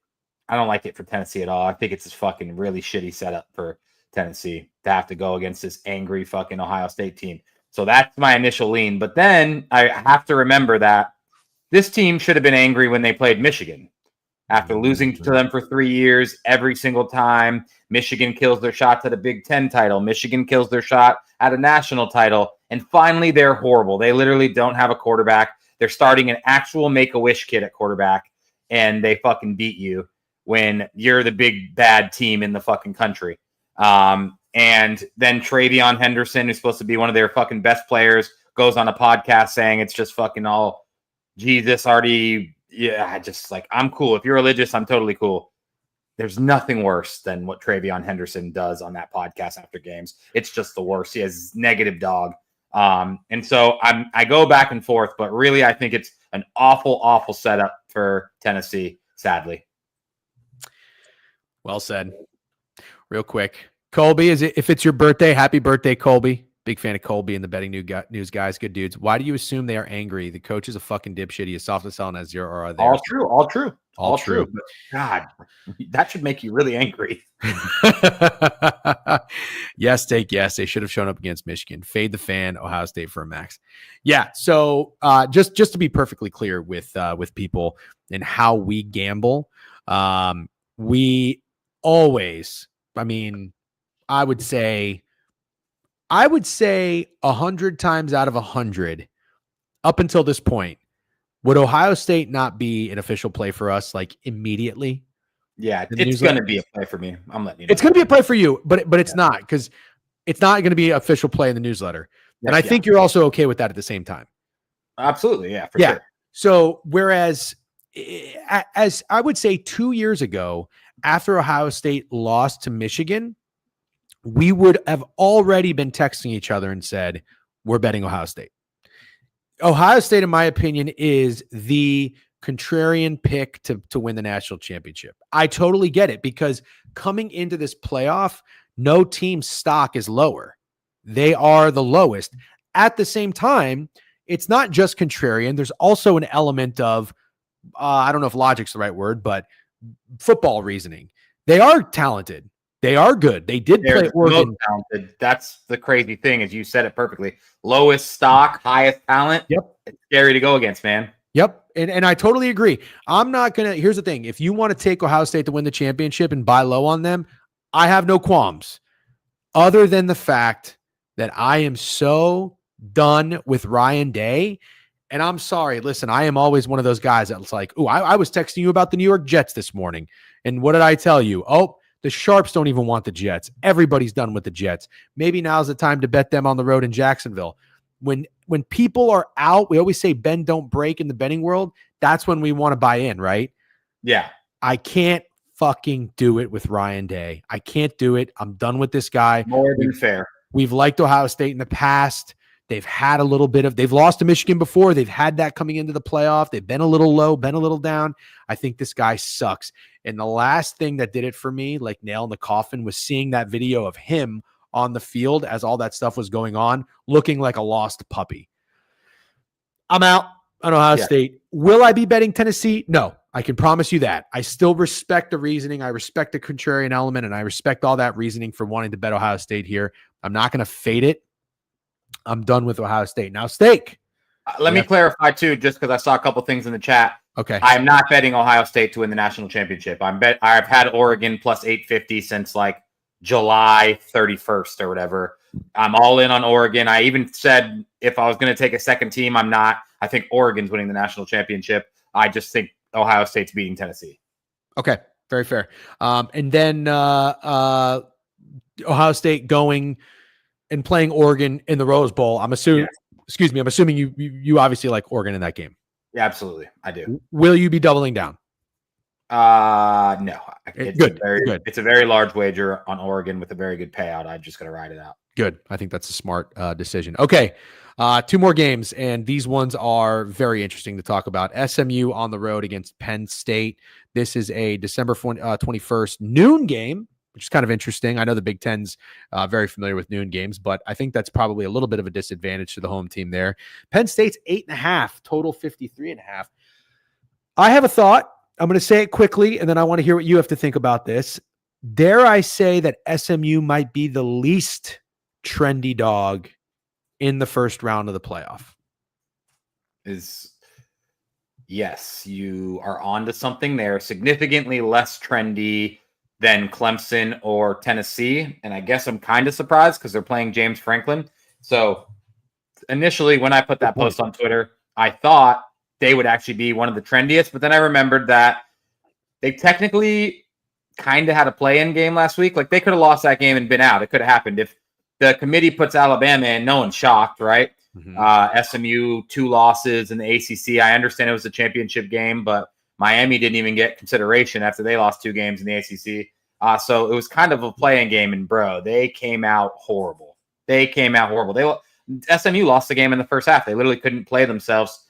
I don't like it for Tennessee at all. I think it's a fucking really shitty setup for Tennessee to have to go against this angry fucking Ohio State team. So that's my initial lean. But then I have to remember that this team should have been angry when they played Michigan. After losing to them for 3 years, every single time, Michigan kills their shot to the Big Ten title. Michigan kills their shot at a national title. And finally, they're horrible. They literally don't have a quarterback. They're starting an actual Make-A-Wish kid at quarterback, and they fucking beat you when you're the big bad team in the fucking country. And then Travion Henderson, who's supposed to be one of their fucking best players, goes on a podcast saying it's just fucking all Jesus already. Yeah, just like, I'm cool. If you're religious, I'm totally cool. There's nothing worse than what Travion Henderson does on that podcast after games. It's just the worst. He has negative dog. And so I go back and forth, but really I think it's an awful, awful setup for Tennessee, sadly. Well said. Real quick. Colby, if it's your birthday, happy birthday, Colby. Big fan of Colby and the betting news guys. Good dudes. Why do you assume they are angry? The coach is a fucking dipshit. He is soft as hell and has zero or there. All true. All true. All true. But God, that should make you really angry. Yes, take yes. They should have shown up against Michigan. Fade the fan. Ohio State for a max. Yeah. So just to be perfectly clear with people and how we gamble, we always. I mean, I would say 100 times out of 100 up until this point, would Ohio State not be an official play for us like immediately? Yeah, it's going to be a play for me. I'm letting you know. It's going to be a play for you, but it's not, because it's not going to be an official play in the newsletter. And I think you're also okay with that at the same time. Absolutely. Yeah, for sure. So whereas as I would say 2 years ago, after Ohio State lost to Michigan, we would have already been texting each other and said, we're betting Ohio State. Ohio State, in my opinion, is the contrarian pick to win the national championship. I totally get it, because coming into this playoff, no team's stock is lower. They are the lowest. At the same time, it's not just contrarian. There's also an element of, I don't know if logic's the right word, but football reasoning. They are talented. They are good. They did play Oregon. Talented. That's the crazy thing, as you said it perfectly. Lowest stock, highest talent. Yep. It's scary to go against, man. Yep. And I totally agree. I'm not going to, here's the thing. If you want to take Ohio State to win the championship and buy low on them, I have no qualms, other than the fact that I am so done with Ryan Day. And I'm sorry. Listen, I am always one of those guys that's like, oh, I was texting you about the New York Jets this morning. And what did I tell you? Oh, the Sharps don't even want the Jets. Everybody's done with the Jets. Maybe now's the time to bet them on the road in Jacksonville. When people are out, we always say bend, don't break in the betting world. That's when we want to buy in, right? Yeah. I can't fucking do it with Ryan Day. I can't do it. I'm done with this guy. More than fair. We've liked Ohio State in the past. They've had a little bit of, they've lost to Michigan before. They've had that coming into the playoff. They've been a little low, been a little down. I think this guy sucks. And the last thing that did it for me, like nail in the coffin, was seeing that video of him on the field as all that stuff was going on, looking like a lost puppy. I'm out on Ohio State. Will I be betting Tennessee? No, I can promise you that. I still respect the reasoning. I respect the contrarian element, and I respect all that reasoning for wanting to bet Ohio State here. I'm not going to fade it. I'm done with Ohio State. Now, Steak. Let me clarify, too, just because I saw a couple things in the chat. Okay. I'm not betting Ohio State to win the national championship. I've had Oregon plus 850 since like July 31st or whatever. I'm all in on Oregon. I even said if I was going to take a second team, I'm not. I think Oregon's winning the national championship. I just think Ohio State's beating Tennessee. Okay. Very fair. And then Ohio State going and playing Oregon in the Rose Bowl. I'm assuming, I'm assuming you obviously like Oregon in that game. Yeah, absolutely. I do. Will you be doubling down? No. It's good. It's a very large wager on Oregon with a very good payout. I'm just going to ride it out. Good. I think that's a smart decision. Okay. 2 more games, and these ones are very interesting to talk about. SMU on the road against Penn State. This is a December 21st noon game, which is kind of interesting. I know the Big Ten's very familiar with noon games, but I think that's probably a little bit of a disadvantage to the home team there. Penn State's 8.5, total 53.5. I have a thought. I'm going to say it quickly, and then I want to hear what you have to think about this. Dare I say that SMU might be the least trendy dog in the first round of the playoff? Yes, you are onto something. They're significantly less trendy than Clemson or Tennessee. And I guess I'm kind of surprised because they're playing James Franklin. So initially, when I put that post on Twitter, I thought they would actually be one of the trendiest. But then I remembered that they technically kind of had a play-in game last week. Like, they could have lost that game and been out. It could have happened. If the committee puts Alabama in, no one's shocked, right? SMU 2 losses in the ACC. I understand it was a championship game, but Miami didn't even get consideration after they lost 2 games in the ACC. So it was kind of a play-in game, and bro, they came out horrible. SMU lost the game in the first half. They literally couldn't play themselves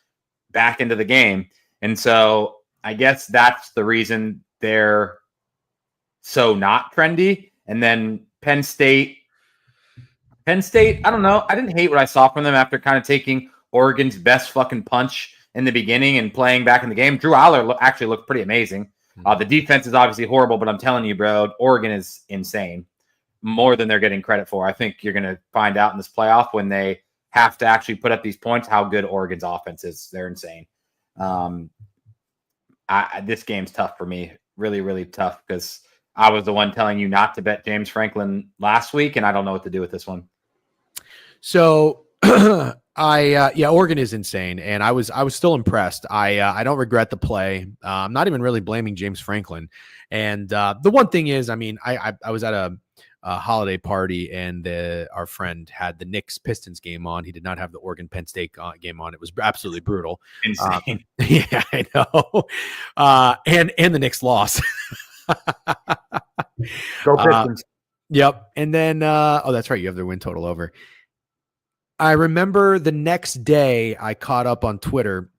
back into the game, and so I guess that's the reason they're so not trendy. And then Penn State, I don't know. I didn't hate what I saw from them after kind of taking Oregon's best fucking punch in the beginning and playing back in the game. Drew Aller actually looked pretty amazing. The defense is obviously horrible, but I'm telling you, bro, Oregon is insane. More than they're getting credit for. I think you're going to find out in this playoff when they have to actually put up these points how good Oregon's offense is. They're insane. This game's tough for me. Really, really tough because I was the one telling you not to bet James Franklin last week, and I don't know what to do with this one. So Oregon is insane, and I was still impressed. I don't regret the play. I'm not even really blaming James Franklin. And the one thing is, I mean, I was at a holiday party, and our friend had the Knicks Pistons game on. He did not have the Oregon Penn State game on. It was absolutely brutal. Insane. Yeah, I know. And the Knicks lost. Go Pistons. Yep. And then, that's right. You have their win total over. I remember the next day I caught up on Twitter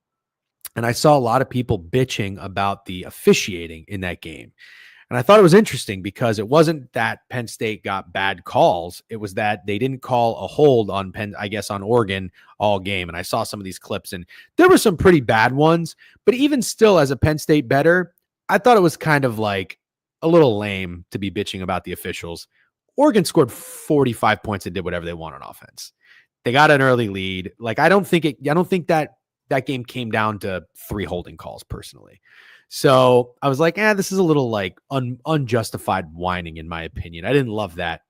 and I saw a lot of people bitching about the officiating in that game. And I thought it was interesting because it wasn't that Penn State got bad calls. It was that they didn't call a hold on on Oregon all game. And I saw some of these clips and there were some pretty bad ones, but even still as a Penn State bettor, I thought it was kind of like a little lame to be bitching about the officials. Oregon scored 45 points and did whatever they want on offense. They got an early lead. Like, I don't think that game came down to 3 holding calls personally. So I was like, this is a little like unjustified whining in my opinion. I didn't love that.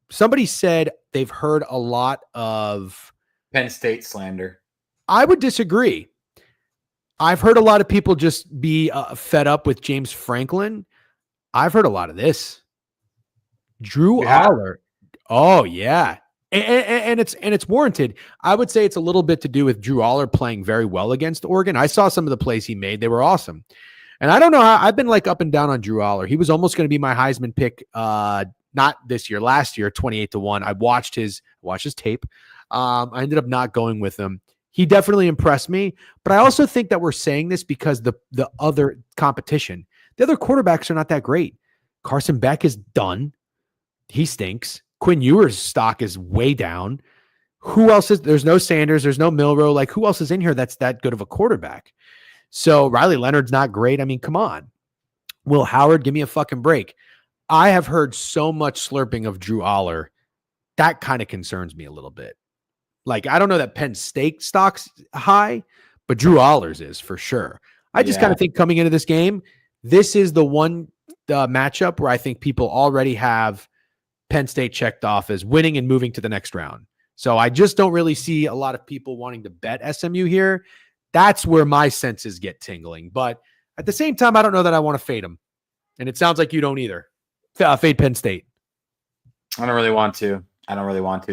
Somebody said they've heard a lot of Penn State slander. I would disagree. I've heard a lot of people just be fed up with James Franklin. I've heard a lot of this. Drew Aller. Oh yeah. And it's warranted. I would say it's a little bit to do with Drew Aller playing very well against Oregon. I saw some of the plays he made. They were awesome. And I don't know how I've been like up and down on Drew Aller. He was almost going to be my Heisman pick. Not this year, last year, 28-1. I watched his tape. I ended up not going with him. He definitely impressed me, but I also think that we're saying this because the other competition, the other quarterbacks are not that great. Carson Beck is done. He stinks. Quinn Ewers' stock is way down. Who else is there's no Sanders, there's no Milroe. Like, who else is in here that's that good of a quarterback? So Riley Leonard's not great. I mean, come on. Will Howard, give me a fucking break. I have heard so much slurping of Drew Aller. That kind of concerns me a little bit. Like, I don't know that Penn State stock's high, but Drew Aller's is for sure. I just kind of think coming into this game, this is the one matchup where I think people already have Penn State checked off as winning and moving to the next round. So I just don't really see a lot of people wanting to bet SMU here. That's where my senses get tingling. But at the same time, I don't know that I want to fade them. And it sounds like you don't either. Fade Penn State. I don't really want to.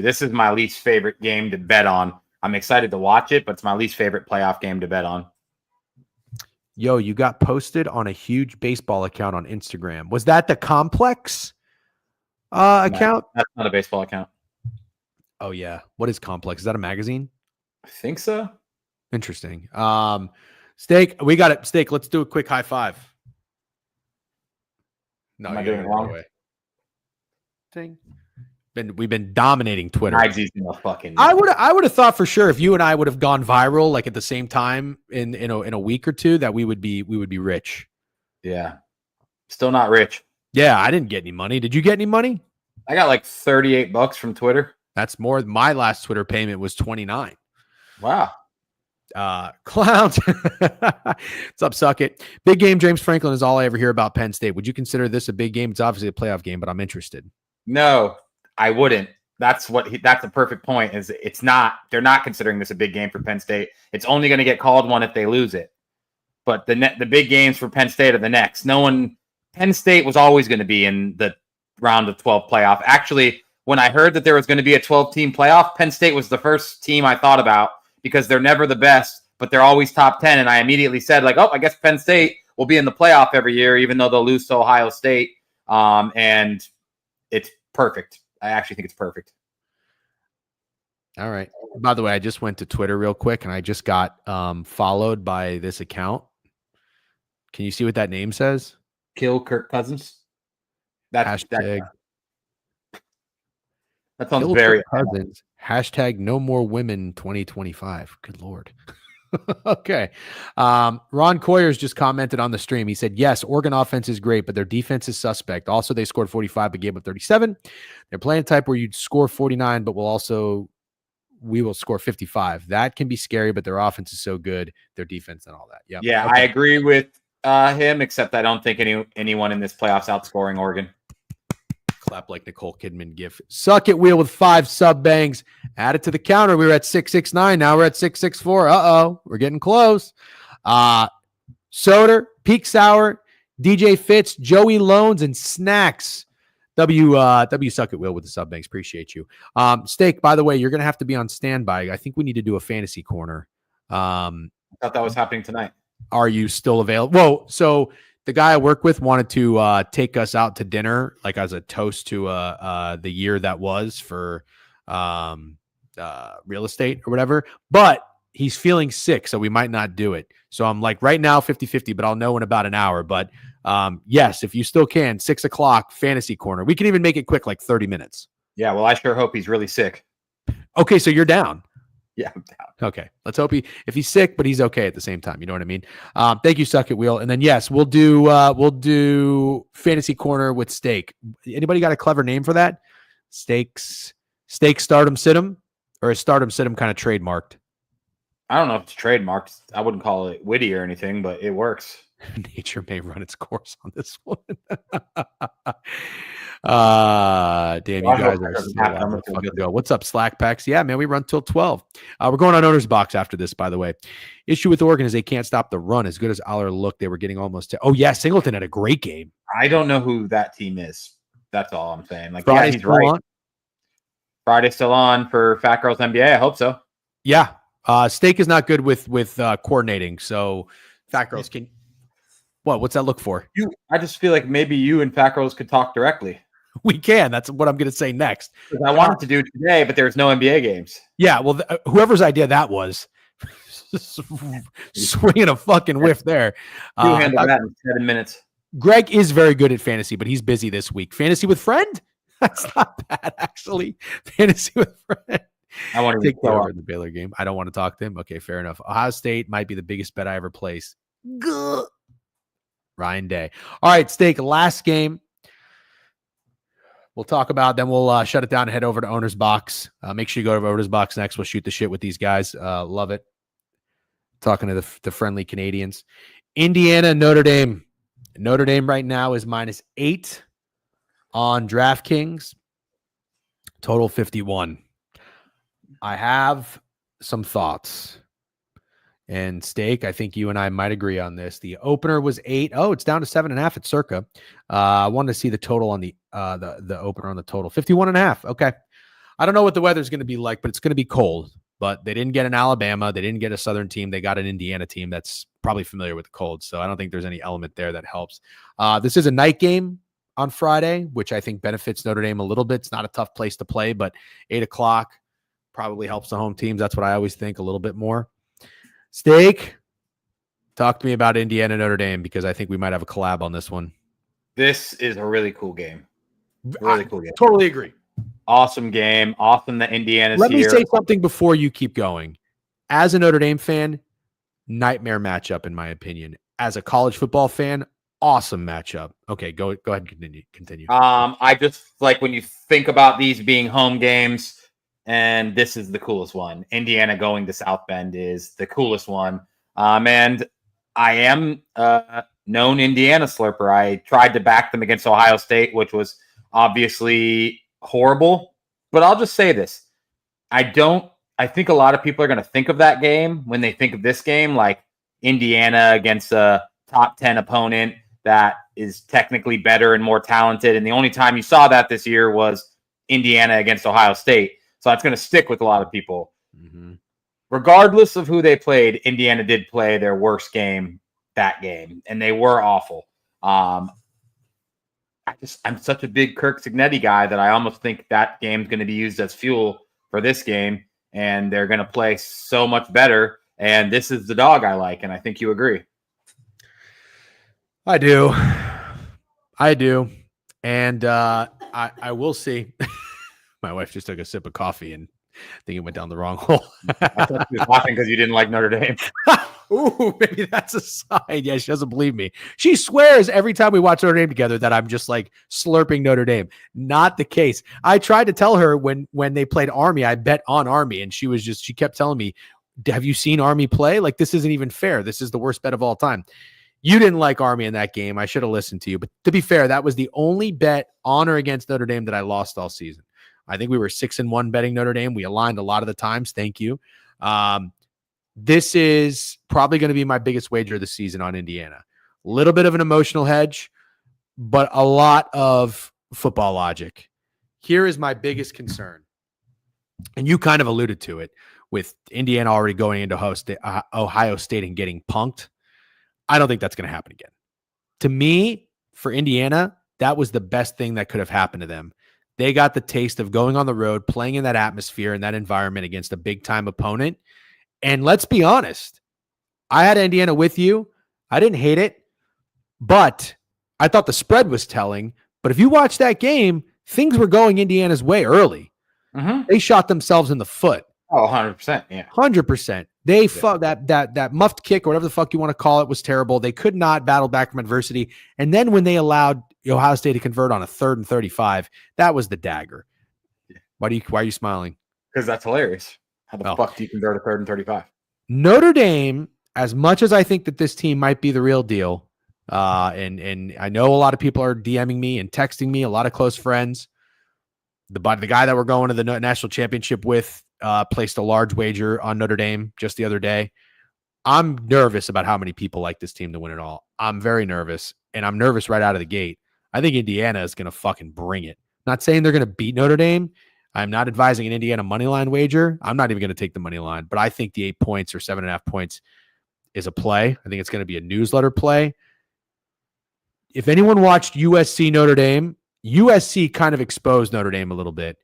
This is my least favorite game to bet on. I'm excited to watch it, but it's my least favorite playoff game to bet on. Yo, you got posted on a huge baseball account on Instagram. Was that the Complex account? That's not a baseball account. Oh, yeah. What is Complex? Is that a magazine? I think so. Interesting. Steak, we got it. Steak, let's do a quick high five. No, am I doing it wrong? Ding. We've been dominating Twitter. I would have thought for sure if you and I would have gone viral like at the same time in a week or two that we would be rich. Yeah. Still not rich. Yeah, I didn't get any money. Did you get any money? I got like $38 from Twitter. That's more. My last Twitter payment was 29. Wow. Clowns. What's up, suck it? Big game. James Franklin is all I ever hear about Penn State. Would you consider this a big game? It's obviously a playoff game, but I'm interested. No, I wouldn't. That's that's a perfect point. Is it's not. They're not considering this a big game for Penn State. It's only going to get called one if they lose it. But the big games for Penn State are the next. Penn State was always going to be in the round of 12 playoff. Actually, when I heard that there was going to be a 12-team playoff, Penn State was the first team I thought about because they're never the best, but they're always top 10. And I immediately said, like, oh, I guess Penn State will be in the playoff every year, even though they'll lose to Ohio State. And it's perfect. I actually think it's perfect. All right. By the way, I just went to Twitter real quick, and I just got followed by this account. Can you see what that name says? Kill Kirk Cousins. That sounds very Cousins. Hashtag no more women 2025. Good Lord. Okay. Ron Coyers just commented on the stream. He said, yes, Oregon offense is great, but their defense is suspect. Also, they scored 45, but gave up 37. They're playing a type where you'd score 49, but we will score 55. That can be scary, but their offense is so good. Their defense and all that. Yeah. Yeah, okay. I agree with him, except I don't think anyone in this playoffs outscoring Oregon. Clap like Nicole Kidman gif. Suck it wheel with 5 sub bangs. Add it to the counter. We were at 669. Now we're at 664. Uh-oh. We're getting close. Soder, Peak Sour, DJ Fitz, Joey Loans, and Snacks. W Suck it wheel with the sub bangs. Appreciate you. Steak, by the way, you're going to have to be on standby. I think we need to do a fantasy corner. I thought that was happening tonight. Are you still available? Whoa. So the guy I work with wanted to take us out to dinner, like as a toast to the year that was for real estate or whatever. But he's feeling sick, so we might not do it. So I'm like, right now, 50-50, but I'll know in about an hour. But yes, if you still can, 6 o'clock, fantasy corner. We can even make it quick, like 30 minutes. Yeah, well, I sure hope he's really sick. Okay, so you're down. Yeah, I'm down. Okay, let's hope if he's sick, but he's okay at the same time. You know what I mean? Thank you, Suck It Wheel. And then yes, we'll do fantasy corner with Steak. Anybody got a clever name for that? Steak Stardom Situm, or is Stardom Situm kind of trademarked? I don't know if it's trademarked. I wouldn't call it witty or anything, but it works. Nature may run its course on this one. Damn, you guys are so go. What's up, Slack Packs? Yeah, man, we run till 12. We're going on Owner's Box after this, by the way. Issue with Oregon is they can't stop the run. As good as Aller looked, they were getting almost to. Oh, yeah, Singleton had a great game. I don't know who that team is. That's all I'm saying. Like, Friday's yeah, he's right. Friday's still on for Fat Girls NBA. I hope so. Yeah. Steak is not good with coordinating, so Fat Girls can. What's that look for? I just feel like maybe you and Fat Girls could talk directly. We can. That's what I'm going to say next. I wanted to do it today, but there's no NBA games. Yeah, well, whoever's idea that was, swinging a fucking whiff there. You handle that in 7 minutes. Greg is very good at fantasy, but he's busy this week. Fantasy with friend? That's not bad, actually. Fantasy with friend. I want to take over in the Baylor game. I don't want to talk to him. Okay, fair enough. Ohio State might be the biggest bet I ever placed. Gah. Ryan Day. All right, Steak, last game. We'll talk about, then we'll shut it down and head over to Owner's Box. Make sure you go to Owner's Box next. We'll shoot the shit with these guys. Love it. Talking to the friendly Canadians. Indiana, Notre Dame. Notre Dame right now is -8 on DraftKings. Total 51. I have some thoughts. And Steak, I think you and I might agree on this. The opener was 8. Oh, it's down to 7.5 at Circa. I wanted to see the total on the opener on the total. 51.5. Okay. I don't know what the weather's going to be like, but it's going to be cold. But they didn't get an Alabama. They didn't get a Southern team. They got an Indiana team that's probably familiar with the cold. So I don't think there's any element there that helps. This is a night game on Friday, which I think benefits Notre Dame a little bit. It's not a tough place to play, but 8 o'clock probably helps the home teams. That's what I always think, a little bit more. Steak, talk to me about Indiana Notre Dame, because I think we might have a collab on this one. This is a really cool game. Really cool game. Totally agree. Awesome game. Awesome that Indiana's here. Let me here. say something before you keep going. As a Notre Dame fan, nightmare matchup, in my opinion. As a college football fan, awesome matchup. Okay, go ahead and continue. I just like when you think about these being home games, and this is the coolest one. Indiana going to South Bend is the coolest one. And I am a known Indiana slurper. I tried to back them against Ohio State, which was obviously horrible. But I'll just say this. I think a lot of people are going to think of that game when they think of this game, like Indiana against a top 10 opponent that is technically better and more talented. And the only time you saw that this year was Indiana against Ohio State. So that's going to stick with a lot of people. Mm-hmm. Regardless of who they played, Indiana did play their worst game that game, and they were awful. I'm such a big Kirk Cignetti guy that I almost think that game's going to be used as fuel for this game, and they're going to play so much better. And this is the dog I like, and I think you agree. I do. And I will see. My wife just took a sip of coffee and I think it went down the wrong hole. I thought she was laughing because you didn't like Notre Dame. Ooh, maybe that's a sign. Yeah, she doesn't believe me. She swears every time we watch Notre Dame together that I'm just like slurping Notre Dame. Not the case. I tried to tell her when they played Army, I bet on Army, and she kept telling me, have you seen Army play? Like, this isn't even fair. This is the worst bet of all time. You didn't like Army in that game. I should have listened to you. But to be fair, that was the only bet on or against Notre Dame that I lost all season. I think we were 6-1 betting Notre Dame. We aligned a lot of the times. Thank you. This is probably going to be my biggest wager of the season on Indiana. A little bit of an emotional hedge, but a lot of football logic. Here is my biggest concern. And you kind of alluded to it with Indiana already going into Ohio State and getting punked. I don't think that's going to happen again. To me, for Indiana, that was the best thing that could have happened to them. They got the taste of going on the road, playing in that atmosphere and that environment against a big-time opponent. And let's be honest, I had Indiana with you. I didn't hate it, but I thought the spread was telling. But if you watch that game, things were going Indiana's way early. Mm-hmm. They shot themselves in the foot. Oh, 100%. Yeah. 100%. They that muffed kick or whatever the fuck you want to call it was terrible. They could not battle back from adversity. And then when they allowed Ohio State to convert on a 3rd and 35, that was the dagger. Yeah. Why are you smiling? Because that's hilarious. How the fuck do you convert a 3rd and 35? Notre Dame, as much as I think that this team might be the real deal, and I know a lot of people are DMing me and texting me, a lot of close friends. The guy that we're going to the national championship with placed a large wager on Notre Dame just the other day. I'm nervous about how many people like this team to win it all. I'm very nervous, and I'm nervous right out of the gate. I think Indiana is going to fucking bring it. Not saying they're going to beat Notre Dame. I'm not advising an Indiana money line wager. I'm not even going to take the money line, but I think the 8 points or 7.5 points is a play. I think it's going to be a newsletter play. If anyone watched USC Notre Dame, USC kind of exposed Notre Dame a little bit.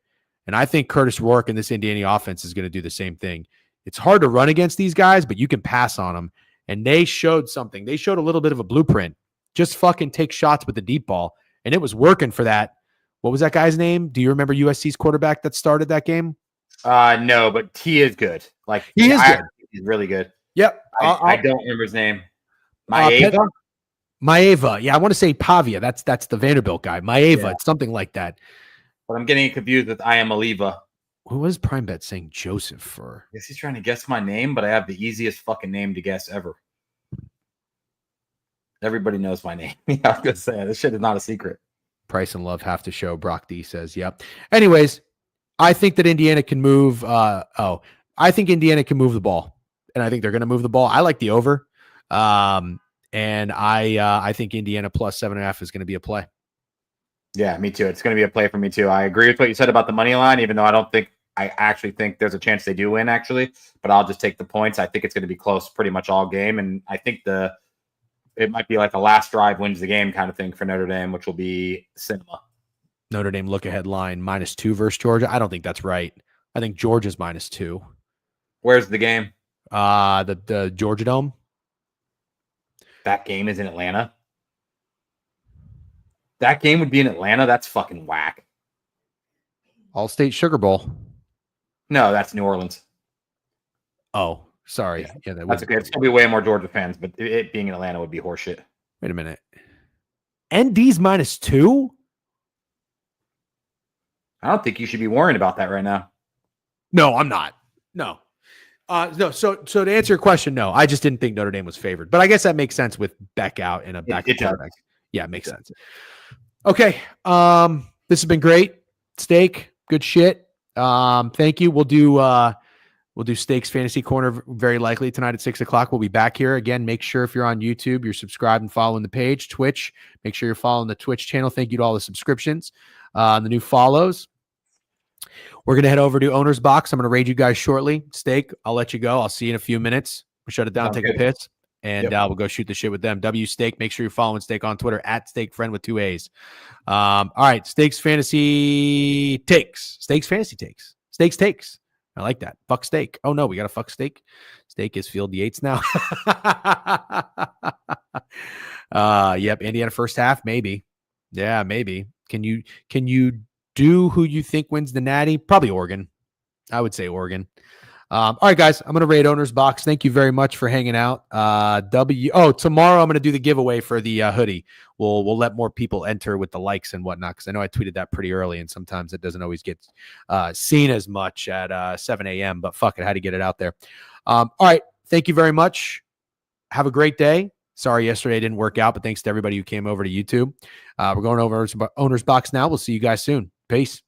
And I think Curtis Rourke and this Indiana offense is going to do the same thing. It's hard to run against these guys, but you can pass on them. And they showed something. They showed a little bit of a blueprint. Just fucking take shots with the deep ball. And it was working for that. What was that guy's name? Do you remember USC's quarterback that started that game? No, but he is good. Like he is good. He's really good. Yep. I don't remember his name. Maeva? Maeva. Yeah, I want to say Pavia. That's the Vanderbilt guy. Maeva. Yeah. It's something like that. But I'm getting confused with I am Aliva. Who was Prime Bet saying Joseph for? I guess he's trying to guess my name, but I have the easiest fucking name to guess ever. Everybody knows my name. I was going to say, this shit is not a secret. Price and Love have to show. Brock D says, yep. Anyways, I think that Indiana can move. I think Indiana can move the ball. And I think they're going to move the ball. I like the over. And I think Indiana plus 7.5 is going to be a play. Yeah, me too. It's going to be a play for me too. I agree with what you said about the money line, even though I actually think there's a chance they do win, actually. But I'll just take the points. I think it's going to be close pretty much all game. And I think it might be like a last drive wins the game kind of thing for Notre Dame, which will be cinema. Notre Dame look-ahead line -2 versus Georgia. I don't think that's right. I think Georgia's -2. Where's the game? The Georgia Dome. That game is in Atlanta? That game would be in Atlanta? That's fucking whack. All-State Sugar Bowl. No, that's New Orleans. Oh, sorry. Yeah, that's okay. It's going to be way more Georgia fans, but it being in Atlanta would be horseshit. Wait a minute. ND's -2. I don't think you should be worrying about that right now. No, I'm not. No. No. So to answer your question, no, I just didn't think Notre Dame was favored, but I guess that makes sense with Beck out and a backup It does. quarterback. Yeah, it makes sense. Okay. This has been great. Steak, good shit. Thank you. We'll do Steak's Fantasy Corner very likely tonight at 6:00. We'll be back here again. Make sure if you're on YouTube, you're subscribed and following the page. Twitch, make sure you're following the Twitch channel. Thank you to all the subscriptions, the new follows. We're going to head over to Owner's Box. I'm going to raid you guys shortly. Steak, I'll let you go. I'll see you in a few minutes. We'll shut it down, take a piss, and we'll go shoot the shit with them. W Steak, make sure you're following Steak on Twitter at SteakFriend with 2 A's. All right, Steak's Fantasy Takes. Steak's Fantasy Takes. Steak's Takes. I like that. Fuck Steak. Oh, no, we got to fuck Steak. Steak is Field Yates now. Yep, Indiana first half, maybe. Yeah, maybe. Can you do who you think wins the Natty? Probably Oregon. I would say Oregon. All right, guys, I'm going to raid Owner's Box. Thank you very much for hanging out. Tomorrow I'm going to do the giveaway for the hoodie. We'll let more people enter with the likes and whatnot, because I know I tweeted that pretty early, and sometimes it doesn't always get seen as much at 7 a.m., but fuck it, how to get it out there. All right, thank you very much. Have a great day. Sorry yesterday didn't work out, but thanks to everybody who came over to YouTube. We're going over Owner's Box now. We'll see you guys soon. Peace.